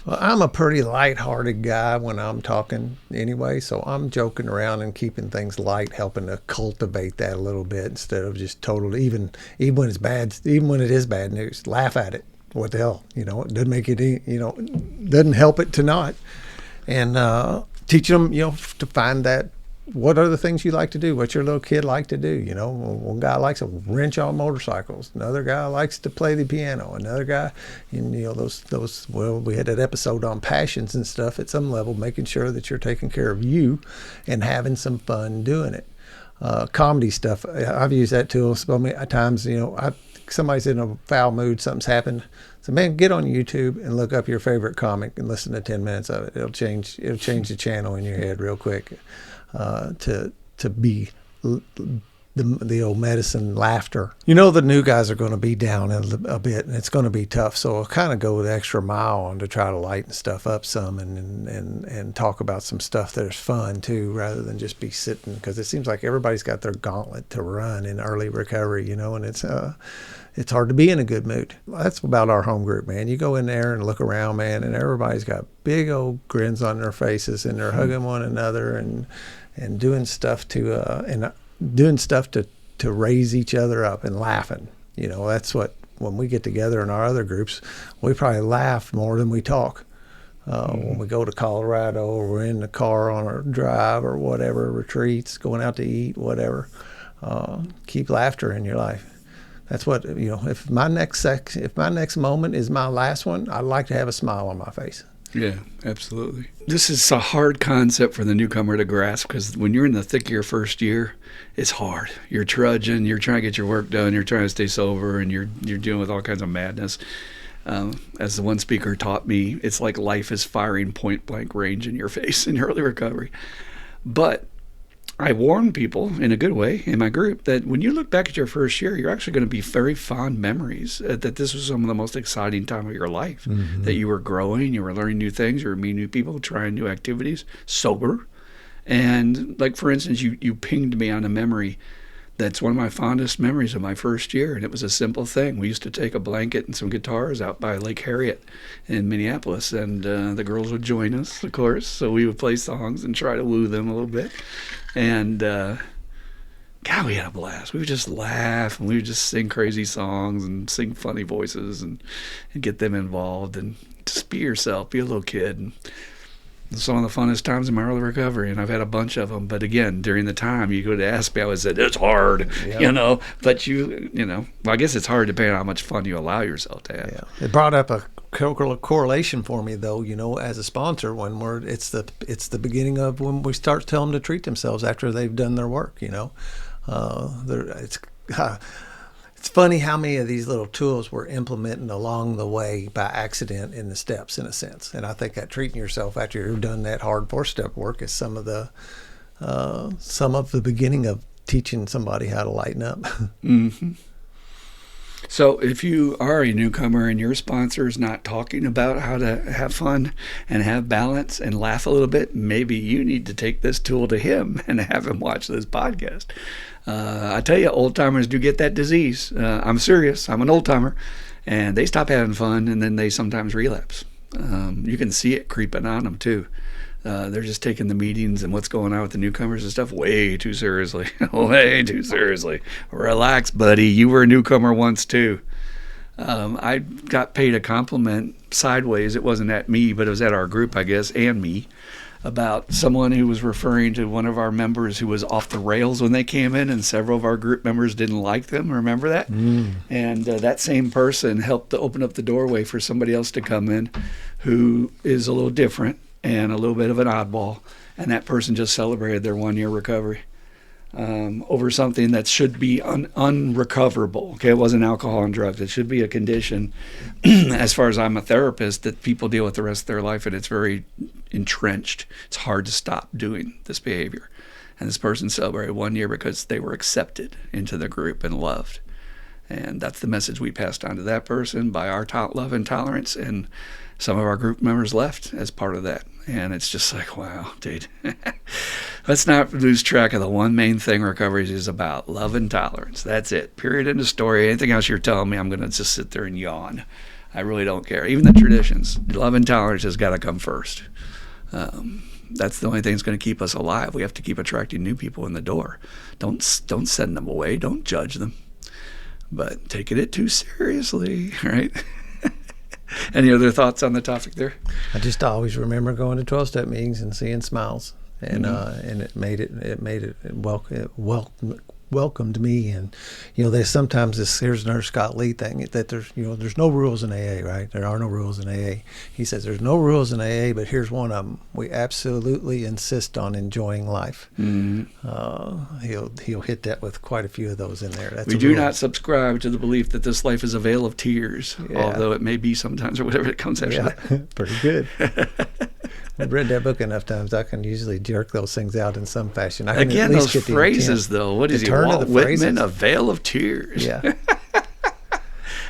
Well, I'm a pretty lighthearted guy when I'm talking anyway, so I'm joking around and keeping things light, helping to cultivate that a little bit instead of just totally, even when it's bad, even when it is bad news, laugh at it. What the hell? It doesn't make it, doesn't help it to not. And teaching them, to find that, what are the things you like to do? What's your little kid like to do? One guy likes to wrench on motorcycles. Another guy likes to play the piano. Another guy, we had that episode on passions and stuff at some level, making sure that you're taking care of you and having some fun doing it. Comedy stuff, I've used that tool so many times. Somebody's in a foul mood, something's happened. So man, get on YouTube and look up your favorite comic and listen to 10 minutes of it. It'll change the channel in your head real quick. To be the old medicine laughter. The new guys are going to be down a bit, and it's going to be tough. So I'll kind of go the extra mile on to try to lighten stuff up some and talk about some stuff that is fun too, rather than just be sitting, because it seems like everybody's got their gauntlet to run in early recovery, and it's hard to be in a good mood. That's about our home group, man. You go in there and look around, man, and everybody's got big old grins on their faces, and they're hugging one another and doing stuff to raise each other up and laughing. That's what, when we get together in our other groups, we probably laugh more than we talk. When we go to Colorado or we're in the car on our drive or whatever, retreats, going out to eat, whatever, keep laughter in your life. That's what, if my next moment is my last one, I'd like to have a smile on my face. Yeah, absolutely. This is a hard concept for the newcomer to grasp, because when you're in the thick of your first year, it's hard. You're trudging, you're trying to get your work done, you're trying to stay sober, and you're dealing with all kinds of madness. As the one speaker taught me, it's like life is firing point blank range in your face in early recovery. But I warn people in a good way in my group that when you look back at your first year, you're actually going to be very fond memories that this was some of the most exciting time of your life, that you were growing, you were learning new things, you were meeting new people, trying new activities, sober. And like, for instance, you pinged me on a memory that's one of my fondest memories of my first year, and it was a simple thing. We used to take a blanket and some guitars out by Lake Harriet in Minneapolis, and the girls would join us, of course, so we would play songs and try to woo them a little bit. And God, we had a blast. We would just laugh, and we would just sing crazy songs and sing funny voices and get them involved, and just be yourself, be a little kid. And it's one of the funnest times in my early recovery, and I've had a bunch of them. But again, during the time you could ask me, I would say, it's hard, but well, I guess it's hard depending on how much fun you allow yourself to have. Yeah. It brought up a correlation for me, though, as a sponsor, when it's the beginning of when we start telling them to treat themselves after they've done their work, It's funny how many of these little tools we're implementing along the way by accident in the steps, in a sense. And I think that treating yourself after you've done that hard 4-step work is some of the beginning of teaching somebody how to lighten up. Mm-hmm. So if you are a newcomer and your sponsor is not talking about how to have fun and have balance and laugh a little bit, maybe you need to take this tool to him and have him watch this podcast. I tell you, old timers do get that disease. I'm serious. I'm an old timer, and they stop having fun, and then they sometimes relapse. You can see it creeping on them too. They're just taking the meetings and what's going on with the newcomers and stuff way too seriously. Way too seriously. Relax, buddy. You were a newcomer once too. I got paid a compliment sideways. It wasn't at me, but it was at our group, I guess, and me, about someone who was referring to one of our members who was off the rails when they came in, and several of our group members didn't like them. Remember that? And that same person helped to open up the doorway for somebody else to come in who is a little different and a little bit of an oddball, and that person just celebrated their 1-year recovery over something that should be unrecoverable. Okay, it wasn't alcohol and drugs. It should be a condition, as far as I'm a therapist, that people deal with the rest of their life, and it's very entrenched. It's hard to stop doing this behavior. And this person celebrated 1 year because they were accepted into the group and loved. And that's the message we passed on to that person by our love and tolerance, and some of our group members left as part of that. And it's just like, wow, dude. Let's not lose track of the one main thing recovery is about: love and tolerance. That's it. Period. End of story. Anything else you're telling me, I'm going to just sit there and yawn. I really don't care. Even the traditions. Love and tolerance has got to come first. That's the only thing that's going to keep us alive. We have to keep attracting new people in the door. Don't send them away. Don't judge them. But taking it too seriously, right? Any other thoughts on the topic there? I just always remember going to 12-step meetings and seeing smiles, and and it welcomed me. And there's sometimes here's Nurse Scott Lee thing that there's no rules in AA, right? There are no rules in AA. He says there's no rules in AA, but here's one of them: we absolutely insist on enjoying life. He'll hit that with quite a few of those in there. We do not subscribe to the belief that this life is a vale of tears, although it may be sometimes, or whatever it comes after that. Pretty good. I've read that book enough times. I can usually jerk those things out in some fashion. I can Again, those phrases, though. What is he, Walt Whitman? A veil of tears. Yeah. But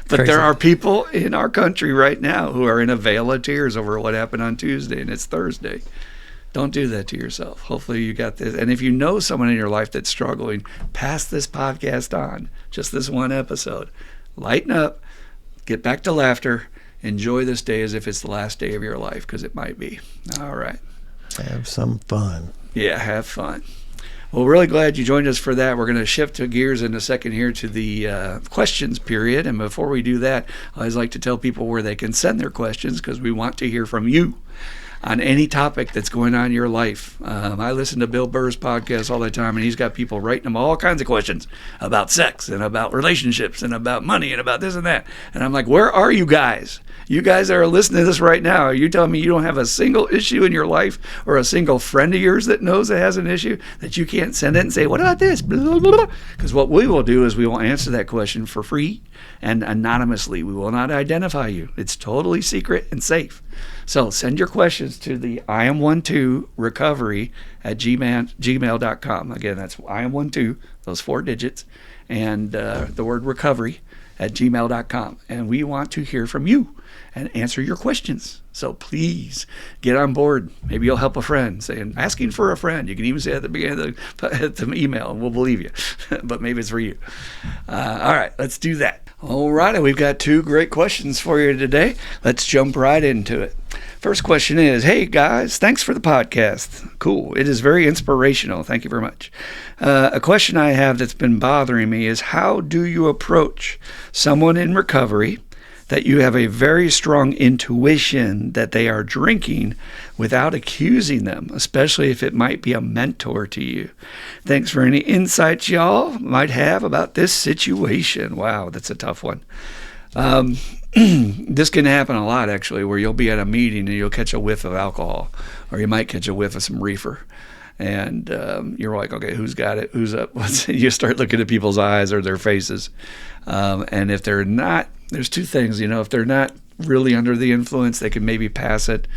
crazy. There are people in our country right now who are in a veil of tears over what happened on Tuesday, and it's Thursday. Don't do that to yourself. Hopefully you got this. And if you know someone in your life that's struggling, pass this podcast on. Just this one episode. Lighten up. Get back to laughter. Enjoy this day as if it's the last day of your life, because it might be. All right. Have some fun. Yeah, have fun. Well, we're really glad you joined us for that. We're going to shift gears in a second here to the questions period. And before we do that, I always like to tell people where they can send their questions, because we want to hear from you. on any topic that's going on in your life. I listen to Bill Burr's podcast all the time, and he's got people writing him all kinds of questions about sex and about relationships and about money and about this and that. And I'm like, where are you guys? You guys that are listening to this right now, are you telling me you don't have a single issue in your life or a single friend of yours that knows that has an issue that you can't send it and say, what about this? Because what we will do is we will answer that question for free and anonymously. We will not identify you. It's totally secret and safe. So send your questions to the Iam12recovery at gmail.com. Again, that's Iam12, those 4 digits, and the word recovery at gmail.com. And we want to hear from you and answer your questions. So please get on board. Maybe you'll help a friend, saying, asking for a friend. You can even say at the beginning of the email, and we'll believe you. But maybe it's for you. All right, let's do that. All right, we've got 2 great questions for you today. Let's jump right into it. First question is, hey guys, thanks for the podcast. Cool. It is very inspirational. Thank you very much. A question I have that's been bothering me is, how do you approach someone in recovery that you have a very strong intuition that they are drinking without accusing them, especially if it might be a mentor to you? Thanks for any insights y'all might have about this situation. Wow, that's a tough one. This can happen a lot, actually, where you'll be at a meeting and you'll catch a whiff of alcohol, or you might catch a whiff of some reefer. And you're like, okay, who's got it? Who's up? You start looking at people's eyes or their faces. And if they're not, there's 2 things, if they're not really under the influence, they can maybe pass it.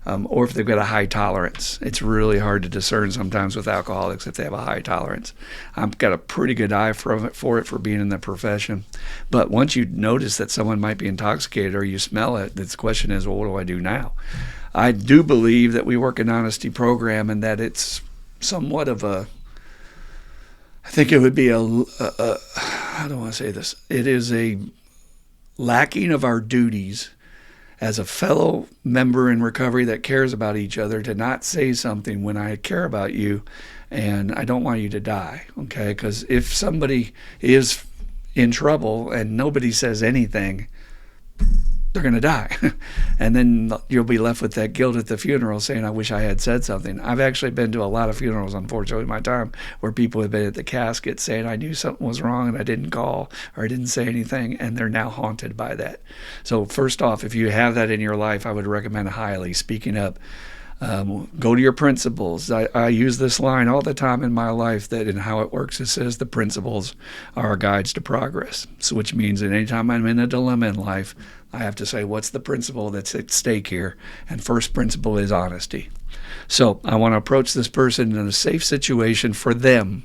Or if they've got a high tolerance. It's really hard to discern sometimes with alcoholics if they have a high tolerance. I've got a pretty good eye for it for being in the profession. But once you notice that someone might be intoxicated or you smell it, the question is, well, what do I do now? I do believe that we work an honesty program and that it's somewhat of a, I think it would be how do I want to say this? It is a lacking of our duties as a fellow member in recovery that cares about each other to not say something when I care about you and I don't want you to die, okay? Because if somebody is in trouble and nobody says anything, they're going to die. And then you'll be left with that guilt at the funeral saying, I wish I had said something. I've actually been to a lot of funerals, unfortunately, in my time, where people have been at the casket saying, I knew something was wrong and I didn't call or I didn't say anything, and they're now haunted by that. So first off, if you have that in your life, I would recommend highly speaking up. Go to your principles. I use this line all the time in my life, that in how it works, it says the principles are our guides to progress. So which means that anytime I'm in a dilemma in life, I have to say, what's the principle that's at stake here? And first principle is honesty. So I want to approach this person in a safe situation for them.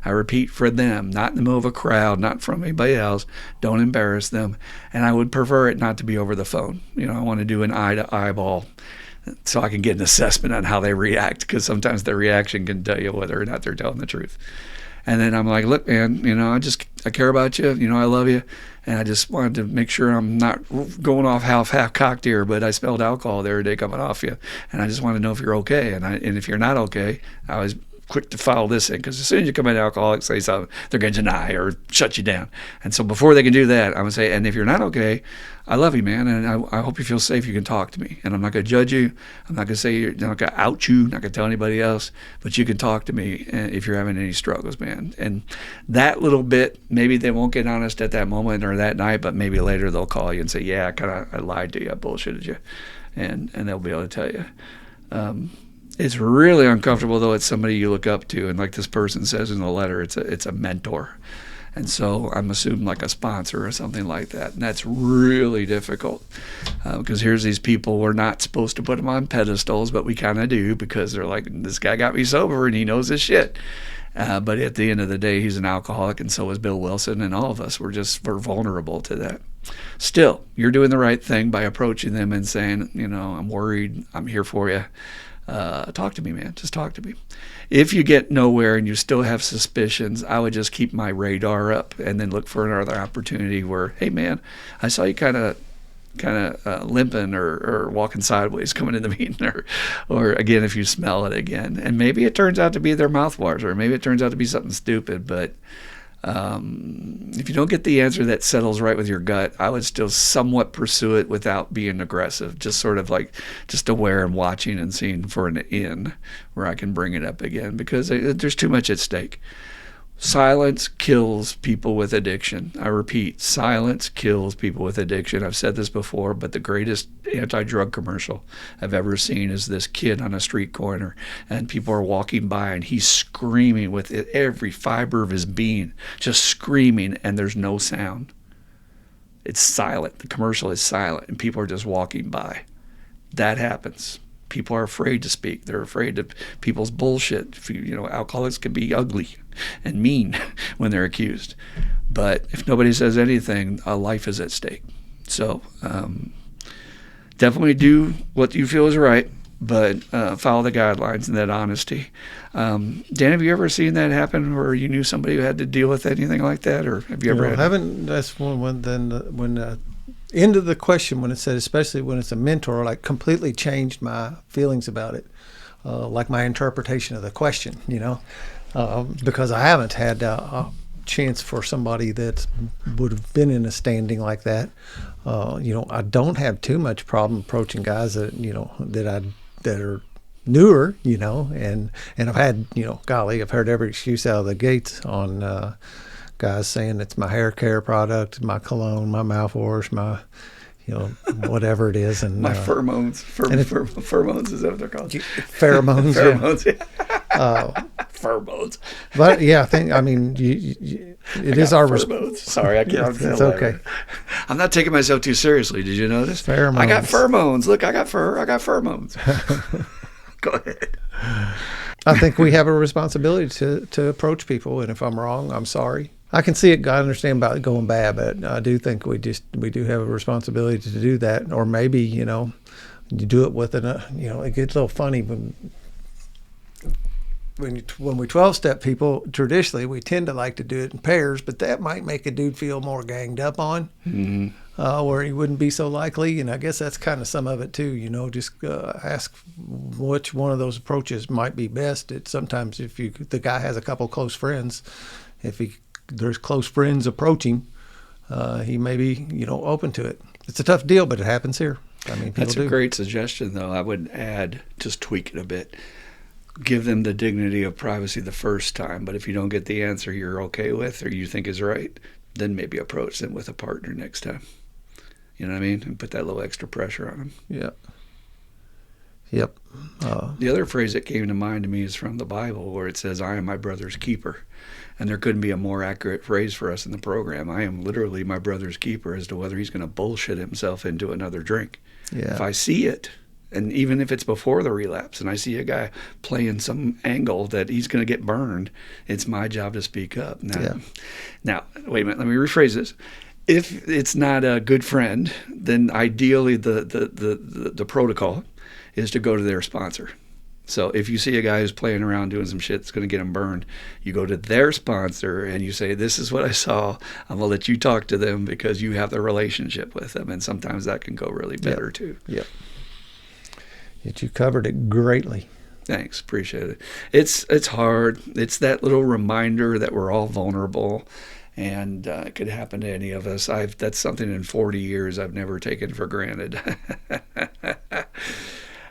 I repeat, for them, not in the middle of a crowd, not from anybody else. Don't embarrass them. And I would prefer it not to be over the phone. I want to do an eye to eyeball, so I can get an assessment on how they react, because sometimes their reaction can tell you whether or not they're telling the truth. And then I'm like, look, man, I care about you. I love you. And I just wanted to make sure I'm not going off half-cocked here, but I smelled alcohol the other day coming off you. And I just want to know if you're okay. And if you're not okay, I was quick to file this in, because as soon as you come in alcoholics, say something, they're going to deny or shut you down. And so before they can do that, I'm going to say, and if you're not okay, I love you, man, and I hope you feel safe. You can talk to me, and I'm not going to judge you. I'm not going to say, I'm not going to out you, not going to tell anybody else, but you can talk to me if you're having any struggles, man. And that little bit, maybe they won't get honest at that moment or that night, but maybe later they'll call you and say, yeah, I lied to you, I bullshitted you, and they'll be able to tell you. It's really uncomfortable, though. It's somebody you look up to, and like this person says in the letter, it's a mentor. And so I'm assuming like a sponsor or something like that. And that's really difficult, because here's these people, we're not supposed to put them on pedestals, but we kind of do, because they're like, this guy got me sober and he knows his shit. But at the end of the day, he's an alcoholic, and so is Bill Wilson, and all of us. We're vulnerable to that. Still, you're doing the right thing by approaching them and saying, I'm worried, I'm here for you. Talk to me, man. Just talk to me. If you get nowhere and you still have suspicions, I would just keep my radar up and then look for another opportunity where, hey, man, I saw you kind of limping or walking sideways coming in the meeting, or again, if you smell it again. And maybe it turns out to be their mouthwash, or maybe it turns out to be something stupid, but If you don't get the answer that settles right with your gut, I would still somewhat pursue it without being aggressive, just sort of like just aware and watching and seeing for an in where I can bring it up again, because there's too much at stake. Silence kills people with addiction. I repeat, silence kills people with addiction. I've said this before, but the greatest anti-drug commercial I've ever seen is this kid on a street corner, and people are walking by, and he's screaming with every fiber of his being, just screaming, and there's no sound. It's silent. The commercial is silent, and people are just walking by. That happens. People are afraid to speak. They're afraid of people's bullshit. Alcoholics can be ugly and mean when they're accused. But if nobody says anything, a life is at stake. So definitely do what you feel is right, but follow the guidelines and that honesty. Dan, have you ever seen that happen, or you knew somebody who had to deal with anything like that, or have you ever had? I haven't. That's when end of the question, when it said, especially when it's a mentor, like completely changed my feelings about it, like my interpretation of the question, because I haven't had a chance for somebody that would have been in a standing like that. I don't have too much problem approaching guys that are newer, and I've had, I've heard every excuse out of the gates on guys saying it's my hair care product, my cologne, my mouthwash, my, whatever it is. And my pheromones. Pheromones, is that what they're called? Pheromones. Pheromones, yeah. Pheromones. But yeah, it is our pheromones. Sorry, I can't. It's okay. I'm not taking myself too seriously. Did you notice? Pheromones. I got pheromones. Look, I got fur. I got pheromones. Go ahead. I think we have a responsibility to approach people, and if I'm wrong, I'm sorry. I can see it. I understand about it going bad, but I do think we do have a responsibility to do that. Or maybe you do it with it gets a little funny when we 12-step people. Traditionally, we tend to like to do it in pairs, but that might make a dude feel more ganged up on, where he wouldn't be so likely. And I guess that's kind of some of it too. Just ask which one of those approaches might be best. Sometimes if the guy has a couple close friends, there's close friends approaching, he may be, open to it. It's a tough deal, but it happens here. That's a great suggestion, though. I would add, just tweak it a bit. Give them the dignity of privacy the first time, but if you don't get the answer you're okay with or you think is right, then maybe approach them with a partner next time. You know what I mean? And put that little extra pressure on them. Yeah. Yep. The other phrase that came to mind to me is from the Bible, where it says, I am my brother's keeper. And there couldn't be a more accurate phrase for us in the program. I am literally my brother's keeper as to whether he's going to bullshit himself into another drink. Yeah. If I see it, and even if it's before the relapse, and I see a guy playing some angle that he's going to get burned, it's my job to speak up. Now, wait a minute, let me rephrase this. If it's not a good friend, then ideally the protocol is to go to their sponsor. So if you see a guy who's playing around doing some shit that's going to get him burned, you go to their sponsor and you say, this is what I saw. I'm going to let you talk to them because you have the relationship with them. And sometimes that can go really better too. Yep. You covered it greatly. Thanks. Appreciate it. It's hard. It's that little reminder that we're all vulnerable, and it could happen to any of us. That's something in 40 years I've never taken for granted.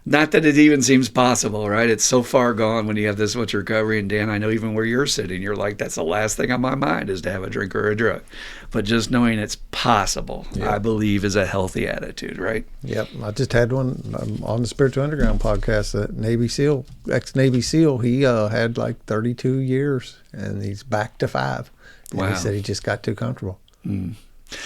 Not that it even seems possible, right? It's so far gone when you have this much recovery. And Dan, I know even where you're sitting, you're like, that's the last thing on my mind is to have a drink or a drug. But just knowing it's possible, I believe, is a healthy attitude, right? Yep. I just had one on the Spiritual Underground podcast, that Navy SEAL, ex-Navy SEAL. He had like 32 years, and he's back to 5. And he said he just got too comfortable.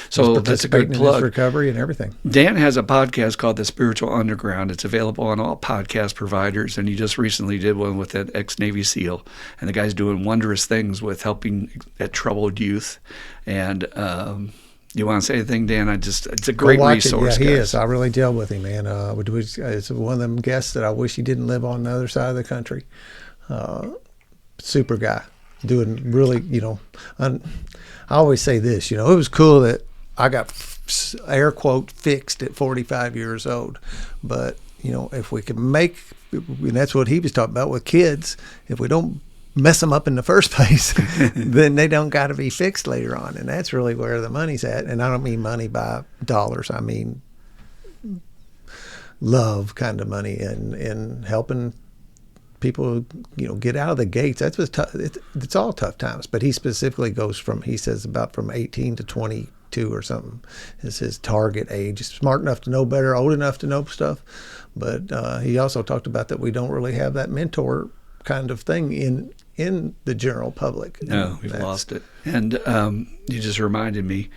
So that's a good plug. In his recovery and everything. Dan has a podcast called The Spiritual Underground. It's available on all podcast providers, and he just recently did one with an ex-Navy SEAL. And the guy's doing wondrous things with helping at troubled youth. And you want to say anything, Dan? It's a great resource. Yeah, he is. I really deal with him, man. It's one of them guests that I wish he didn't live on the other side of the country. Super guy. Doing really, I always say this, it was cool that I got, air quote, fixed at 45 years old. But, if we can make, and that's what he was talking about with kids, if we don't mess them up in the first place, then they don't got to be fixed later on. And that's really where the money's at. And I don't mean money by dollars. I mean love kind of money, and helping people, get out of the gates. That's what's tough. It's all tough times. But he specifically goes he says about from 18 to 22 or something is his target age. Smart enough to know better, old enough to know stuff. But he also talked about that we don't really have that mentor kind of thing in the general public. No, we've lost it. And you just reminded me.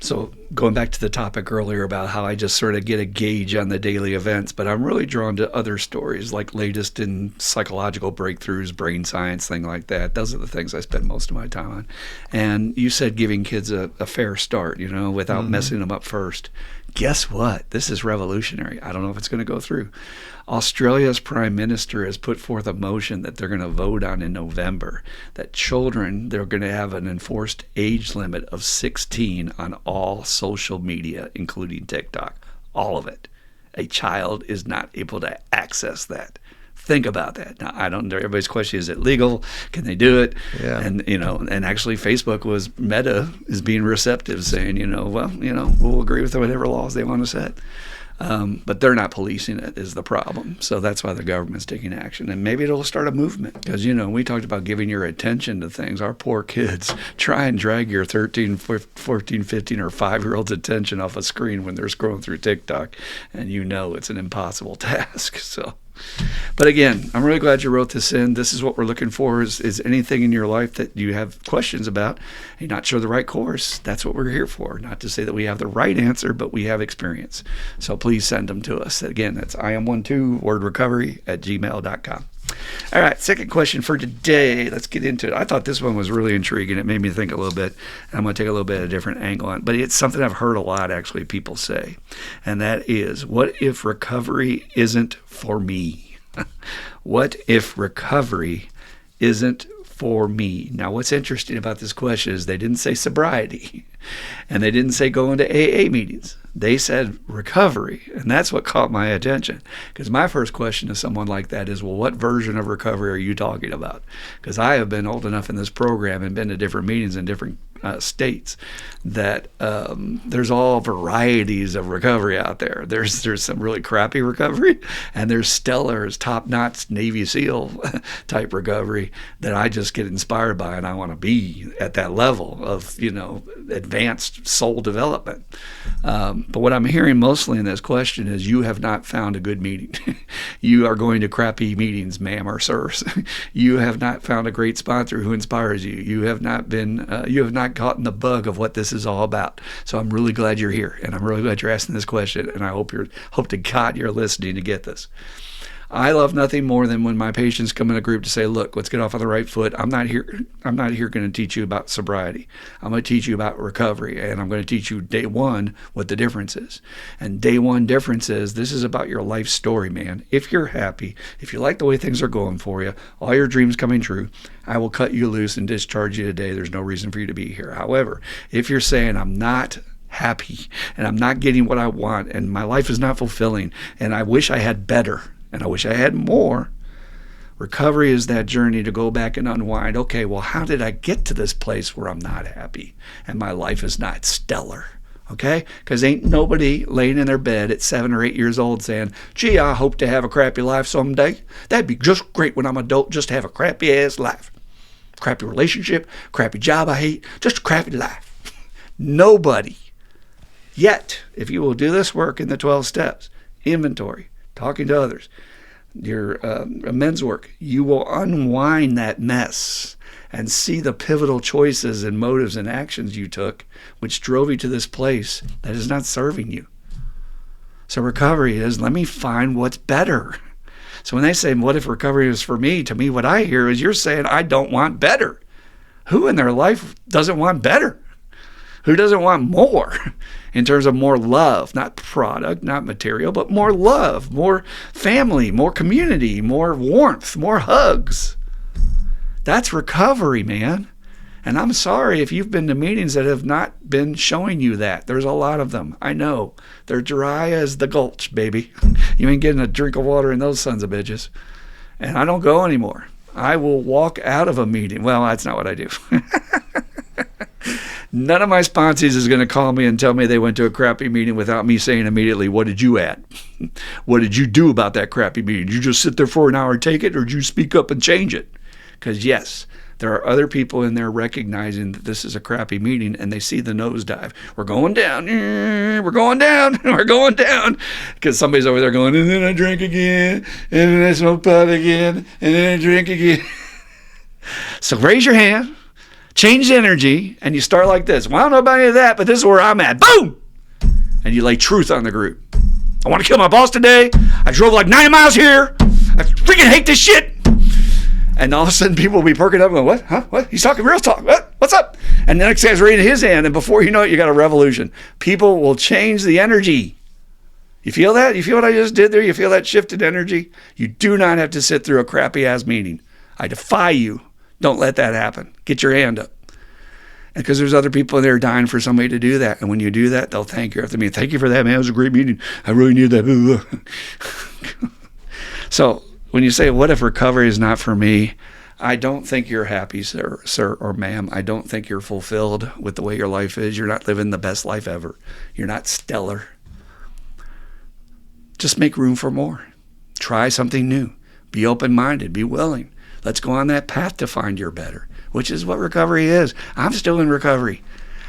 So going back to the topic earlier about how I just sort of get a gauge on the daily events, but I'm really drawn to other stories like latest in psychological breakthroughs, brain science, thing like that. Those are the things I spend most of my time on. And you said giving kids a fair start, without messing them up first. Guess what? This is revolutionary. I don't know if it's going to go through. Australia's prime minister has put forth a motion that they're going to vote on in November that they're going to have an enforced age limit of 16 on all social media, including TikTok. All of it. A child is not able to access that. Think about that. Now, everybody's question, is it legal? Can they do it? Yeah. And, and actually Meta is being receptive, saying, we'll agree with whatever laws they want to set. But they're not policing it is the problem. So that's why the government's taking action. And maybe it'll start a movement. Because, we talked about giving your attention to things. Our poor kids try and drag your 13, 14, 15, or 5-year-old's attention off a screen when they're scrolling through TikTok. And it's an impossible task. So... But again, I'm really glad you wrote this in. This is what we're looking for is anything in your life that you have questions about, you're not sure the right course. That's what we're here for. Not to say that we have the right answer, but we have experience. So please send them to us. Again, that's iam12wordrecovery@gmail.com. All right, second question for today. Let's get into it. I thought this one was really intriguing. It made me think a little bit. And I'm going to take a little bit of a different angle on it. But it's something I've heard a lot, actually, people say. And that is, what if recovery isn't for me? What if recovery isn't for me? Now, what's interesting about this question is they didn't say sobriety. And they didn't say going to AA meetings. They said recovery, and that's what caught my attention. Because my first question to someone like that is, well, what version of recovery are you talking about? Because I have been old enough in this program and been to different meetings in different states that there's all varieties of recovery out there. There's some really crappy recovery, and there's stellar, top-notch Navy SEAL type recovery that I just get inspired by, and I want to be at that level of, advanced soul development. But what I'm hearing mostly in this question is you have not found a good meeting. You are going to crappy meetings, ma'am or sirs. You have not found a great sponsor who inspires you. You have not gotten the bug of what this is all about. So I'm really glad you're here, and I'm really glad you're asking this question, and I hope to God you're listening to get this. I love nothing more than when my patients come in a group to say, look, let's get off on the right foot. I'm not here going to teach you about sobriety. I'm going to teach you about recovery, and I'm going to teach you day one what the difference is. And day one difference is this is about your life story, man. If you're happy, if you like the way things are going for you, all your dreams coming true, I will cut you loose and discharge you today. There's no reason for you to be here. However, if you're saying I'm not happy and I'm not getting what I want and my life is not fulfilling and I wish I had better, and I wish I had more. Recovery is that journey to go back and unwind. Okay, well, how did I get to this place where I'm not happy and my life is not stellar? Okay? Because ain't nobody laying in their bed at 7 or 8 years old saying, gee, I hope to have a crappy life someday. That'd be just great when I'm an adult, just to have a crappy ass life. Crappy relationship, crappy job I hate, just a crappy life. Nobody. Yet, if you will do this work in the 12 steps, inventory, talking to others, your men's work, you will unwind that mess and see the pivotal choices and motives and actions you took, which drove you to this place that is not serving you. So recovery is, let me find what's better. So when they say, what if recovery is for me? To me, what I hear is you're saying, I don't want better. Who in their life doesn't want better? Who doesn't want more in terms of more love, not product, not material, but more love, more family, more community, more warmth, more hugs? That's recovery, man. And I'm sorry if you've been to meetings that have not been showing you that. There's a lot of them. I know. They're dry as the gulch, baby. You ain't getting a drink of water in those sons of bitches. And I don't go anymore. I will walk out of a meeting. Well, that's not what I do. None of my sponsees is going to call me and tell me they went to a crappy meeting without me saying immediately, what did you add? What did you do about that crappy meeting? Did you just sit there for an hour and take it, or did you speak up and change it? Because yes, there are other people in there recognizing that this is a crappy meeting, and they see the nosedive. We're going down. We're going down. We're going down. Because somebody's over there going, and then I drink again, and then I smoke pot again, and then I drink again. So raise your hand. Change the energy, and you start like this. Well, I don't know about any of that, but this is where I'm at. Boom! And you lay truth on the group. I want to kill my boss today. I drove like 90 miles here. I freaking hate this shit. And all of a sudden, people will be perking up and going, what? Huh? What? He's talking real talk. What? What's up? And the next guy's raising his hand, and before you know it, you got a revolution. People will change the energy. You feel that? You feel what I just did there? You feel that shifted energy? You do not have to sit through a crappy-ass meeting. I defy you. Don't let that happen. Get your hand up. And because there's other people there dying for somebody to do that. And when you do that, they'll thank you after me. Thank you for that, man. It was a great meeting. I really needed that. So when you say, what if recovery is not for me? I don't think you're happy, sir or ma'am. I don't think you're fulfilled with the way your life is. You're not living the best life ever. You're not stellar. Just make room for more. Try something new. Be open-minded. Be willing. Let's go on that path to find your better, which is what recovery is. I'm still in recovery.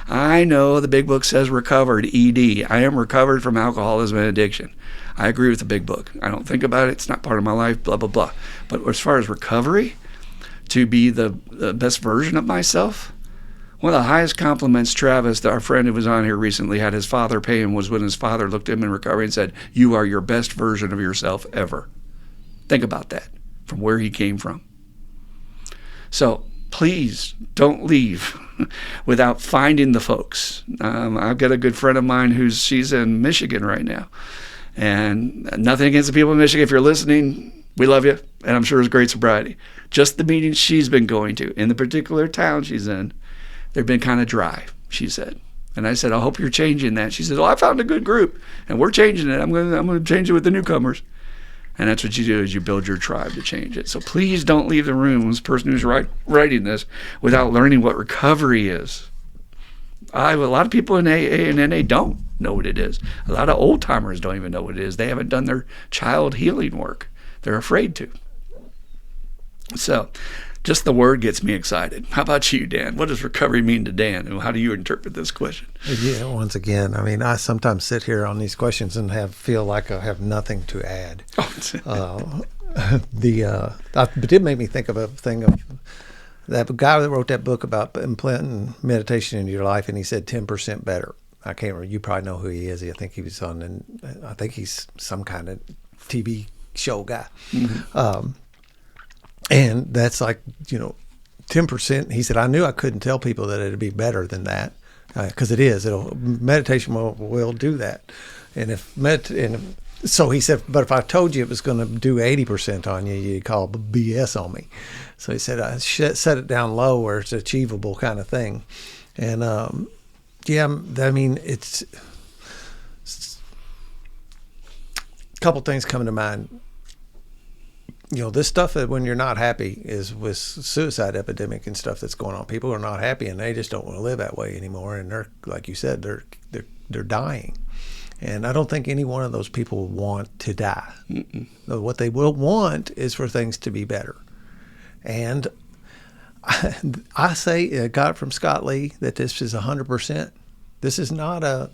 I know the big book says recovered, ED. I am recovered from alcoholism and addiction. I agree with the big book. I don't think about it. It's not part of my life, blah, blah, blah. But as far as recovery, to be the best version of myself, one of the highest compliments Travis, our friend who was on here recently, had his father pay him was when his father looked at him in recovery and said, you are your best version of yourself ever. Think about that, from where he came from. So please don't leave without finding the folks. I've got a good friend of mine she's in Michigan right now. And nothing against the people in Michigan. If you're listening, we love you. And I'm sure it's great sobriety. Just the meetings she's been going to in the particular town she's in, they've been kind of dry, she said. And I said, I hope you're changing that. She said, I found a good group and we're changing it. I'm going to change it with the newcomers. And that's what you do, is you build your tribe to change it. So please don't leave the room, this person who's writing this, without learning what recovery is. A lot of people in AA and NA don't know what it is. A lot of old timers don't even know what it is. They haven't done their child healing work. They're afraid to. So just the word gets me excited. How about you, Dan? What does recovery mean to Dan? And how do you interpret this question? Yeah, once again, I mean, I sometimes sit here on these questions and feel like I have nothing to add. It did make me think of a thing of that guy that wrote that book about implanting meditation into your life, and he said 10% better. I can't remember. You probably know who he is. I think he was on, and I think he's some kind of TV show guy. Mm-hmm. And that's like, 10%. He said, I knew I couldn't tell people that it'd be better than that, because it is. Meditation will do that. And so he said, but if I told you it was going to do 80% on you, you'd call BS on me. So he said, I set it down low where it's achievable kind of thing. And I mean, it's a couple things come to mind. This stuff that when you're not happy is with suicide epidemic and stuff that's going on. People are not happy and they just don't want to live that way anymore. And they're, like you said, they're dying. And I don't think any one of those people want to die. Mm-mm. What they will want is for things to be better. And I say, I got it from Scott Lee, that this is 100%. This is not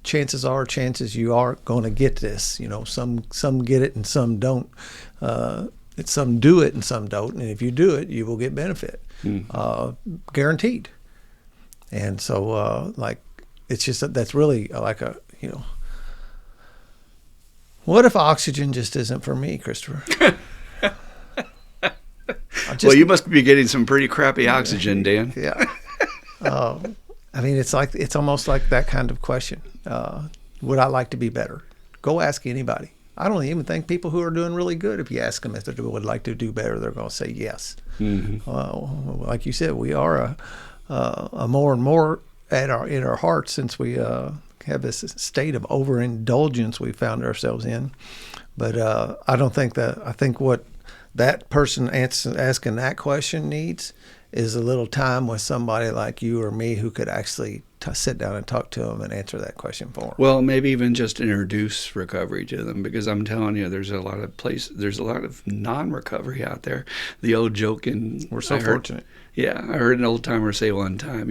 chances you are going to get this. Some get it and some don't. Some do it and some don't. And if you do it, you will get benefit, guaranteed. And so, it's just that's really like a, what if oxygen just isn't for me, Christopher? Well, you must be getting some pretty crappy oxygen, Dan. Yeah. I mean, it's almost like that kind of question. Would I like to be better? Go ask anybody. I don't even think people who are doing really good, if you ask them if they would like to do better, they're going to say yes. Mm-hmm. Like you said, we are a more and more in our hearts, since we have this state of overindulgence we found ourselves in. But I don't think that. I think what that person asking that question needs is a little time with somebody like you or me who could actually sit down and talk to them and answer that question for them. Well, maybe even just introduce recovery to them, because I'm telling you, there's a lot of non-recovery out there. The old joke We're so fortunate. Yeah, I heard an old timer say one time,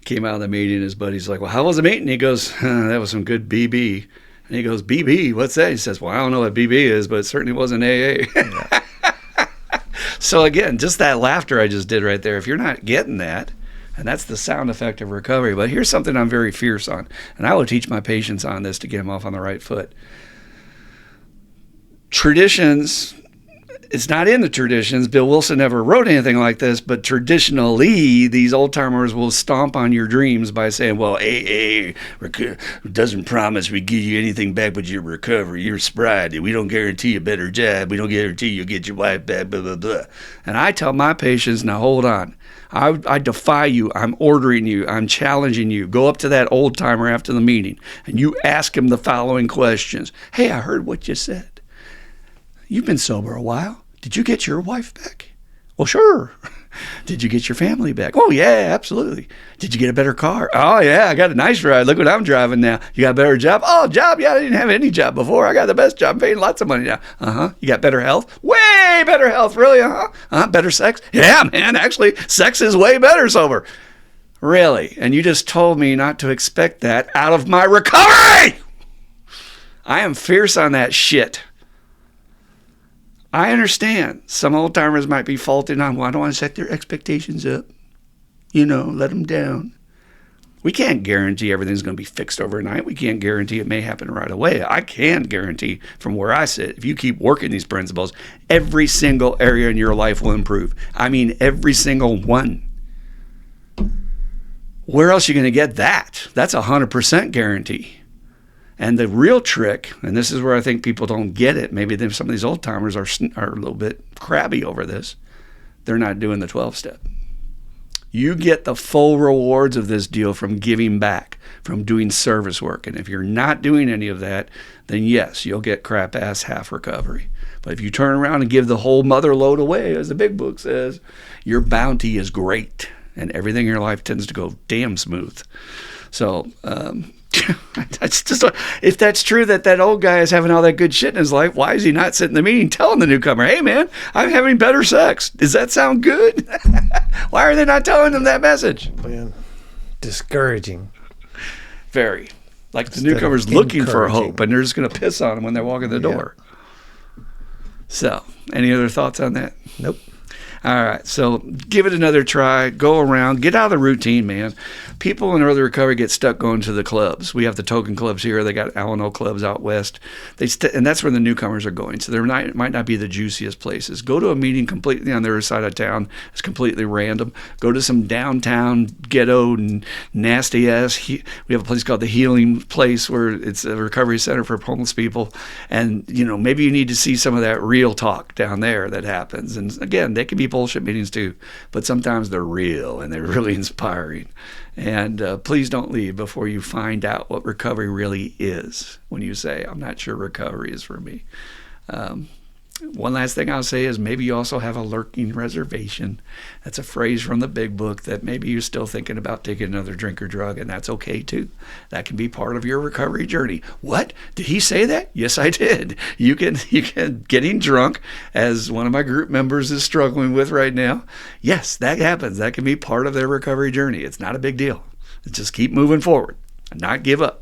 came out of the meeting, his buddy's like, well, how was the meeting? He goes, that was some good BB. And he goes, BB, what's that? He says, well, I don't know what BB is, but it certainly wasn't AA. Yeah. So again, just that laughter I just did right there, if you're not getting that, and that's the sound effect of recovery. But here's something I'm very fierce on, and I will teach my patients on this to get them off on the right foot. Traditions, it's not in the traditions. Bill Wilson never wrote anything like this, but traditionally, these old-timers will stomp on your dreams by saying, well, AA doesn't promise we give you anything back but your recovery, your sobriety. We don't guarantee a better job. We don't guarantee you'll get your wife back, blah, blah, blah. And I tell my patients, now hold on. I defy you. I'm ordering you. I'm challenging you. Go up to that old-timer after the meeting, and you ask him the following questions. Hey, I heard what you said. You've been sober a while. Did you get your wife back? Well, sure. Did you get your family back? Oh, yeah, absolutely. Did you get a better car? Oh, yeah, I got a nice ride. Look what I'm driving now. You got a better job? Oh, job? Yeah, I didn't have any job before. I got the best job. I'm paying lots of money now. Uh-huh. You got better health? Way better health, really? Uh-huh. Uh-huh. Better sex? Yeah, man, actually, sex is way better sober. Really? And you just told me not to expect that out of my recovery! I am fierce on that shit. I understand some old timers might be faulting on, well, I don't want to set their expectations up. Let them down. We can't guarantee everything's going to be fixed overnight. We can't guarantee it may happen right away. I can guarantee from where I sit, if you keep working these principles, every single area in your life will improve. I mean, every single one. Where else are you going to get that? That's 100% guarantee. And the real trick, and this is where I think people don't get it, maybe some of these old timers are a little bit crabby over this, they're not doing the 12-step. You get the full rewards of this deal from giving back, from doing service work. And if you're not doing any of that, then yes, you'll get crap-ass half recovery. But if you turn around and give the whole mother load away, as the big book says, your bounty is great, and everything in your life tends to go damn smooth. So, that's just, if that's true that old guy is having all that good shit in his life, why is he not sitting in the meeting telling the newcomer, hey man, I'm having better sex? Does that sound good? Why are they not telling them that message? Man, discouraging. Very. Like the newcomer's looking for hope, and they're just going to piss on them when they walk in the door. So, any other thoughts on that? Nope. All right, so give it another try. Go around. Get out of the routine, man. People in early recovery get stuck going to the clubs. We have the token clubs here. They got Alano clubs out west. And that's where the newcomers are going. So there might not be the juiciest places. Go to a meeting completely on the other side of town. It's completely random. Go to some downtown ghetto and nasty-ass. We have a place called the Healing Place where it's a recovery center for homeless people. And, maybe you need to see some of that real talk down there that happens. And, again, they can be bullshit meetings too, but sometimes they're real and they're really inspiring. And please don't leave before you find out what recovery really is. When you say, I'm not sure recovery is for me. One last thing I'll say is maybe you also have a lurking reservation. That's a phrase from the big book that maybe you're still thinking about taking another drink or drug, and that's okay too. That can be part of your recovery journey. What? Did he say that? Yes, I did. You can getting drunk, as one of my group members is struggling with right now. Yes, that happens. That can be part of their recovery journey. It's not a big deal. Just keep moving forward and not give up.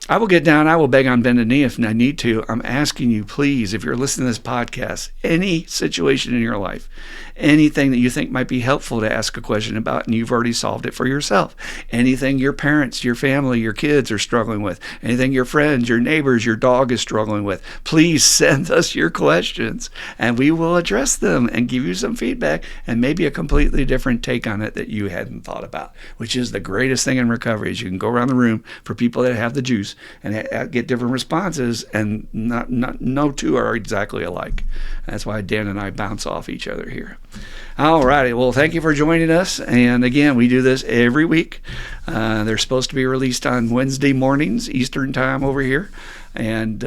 I will get down. I will beg on bended knee if I need to. I'm asking you, please, if you're listening to this podcast, any situation in your life, anything that you think might be helpful to ask a question about and you've already solved it for yourself, anything your parents, your family, your kids are struggling with, anything your friends, your neighbors, your dog is struggling with, please send us your questions and we will address them and give you some feedback and maybe a completely different take on it that you hadn't thought about, which is the greatest thing in recovery is you can go around the room for people that have the juice and get different responses, and no two are exactly alike. That's why Dan and I bounce off each other here. All righty. Well, thank you for joining us. And again, we do this every week. They're supposed to be released on Wednesday mornings, Eastern time over here. And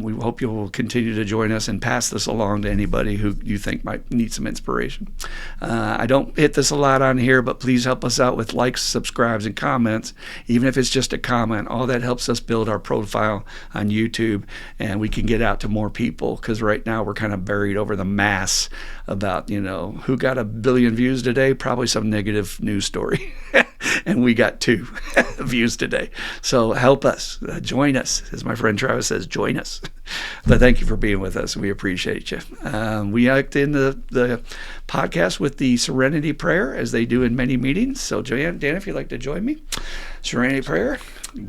we hope you'll continue to join us and pass this along to anybody who you think might need some inspiration. I don't hit this a lot on here, but please help us out with likes, subscribes, and comments. Even if it's just a comment, all that helps us build our profile on YouTube, and we can get out to more people, because right now we're kind of buried over the mass about, who got 1 billion views today? Probably some negative news story. And we got 2 views today. So help us. Join us. As my friend Travis says, join us. But thank you for being with us. We appreciate you. We act in the podcast with the Serenity Prayer, as they do in many meetings. So, Dan, if you'd like to join me. Serenity Prayer.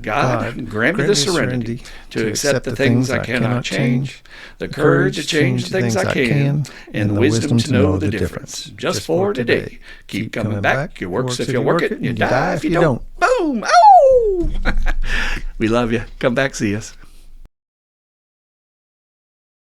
God, grant me the serenity to accept the things I cannot change, the courage to change the things I can, and the wisdom to know the difference. Just for today. Keep coming back. Your works if you work it, and you die if you don't. Boom! Oh! We love you. Come back, see us.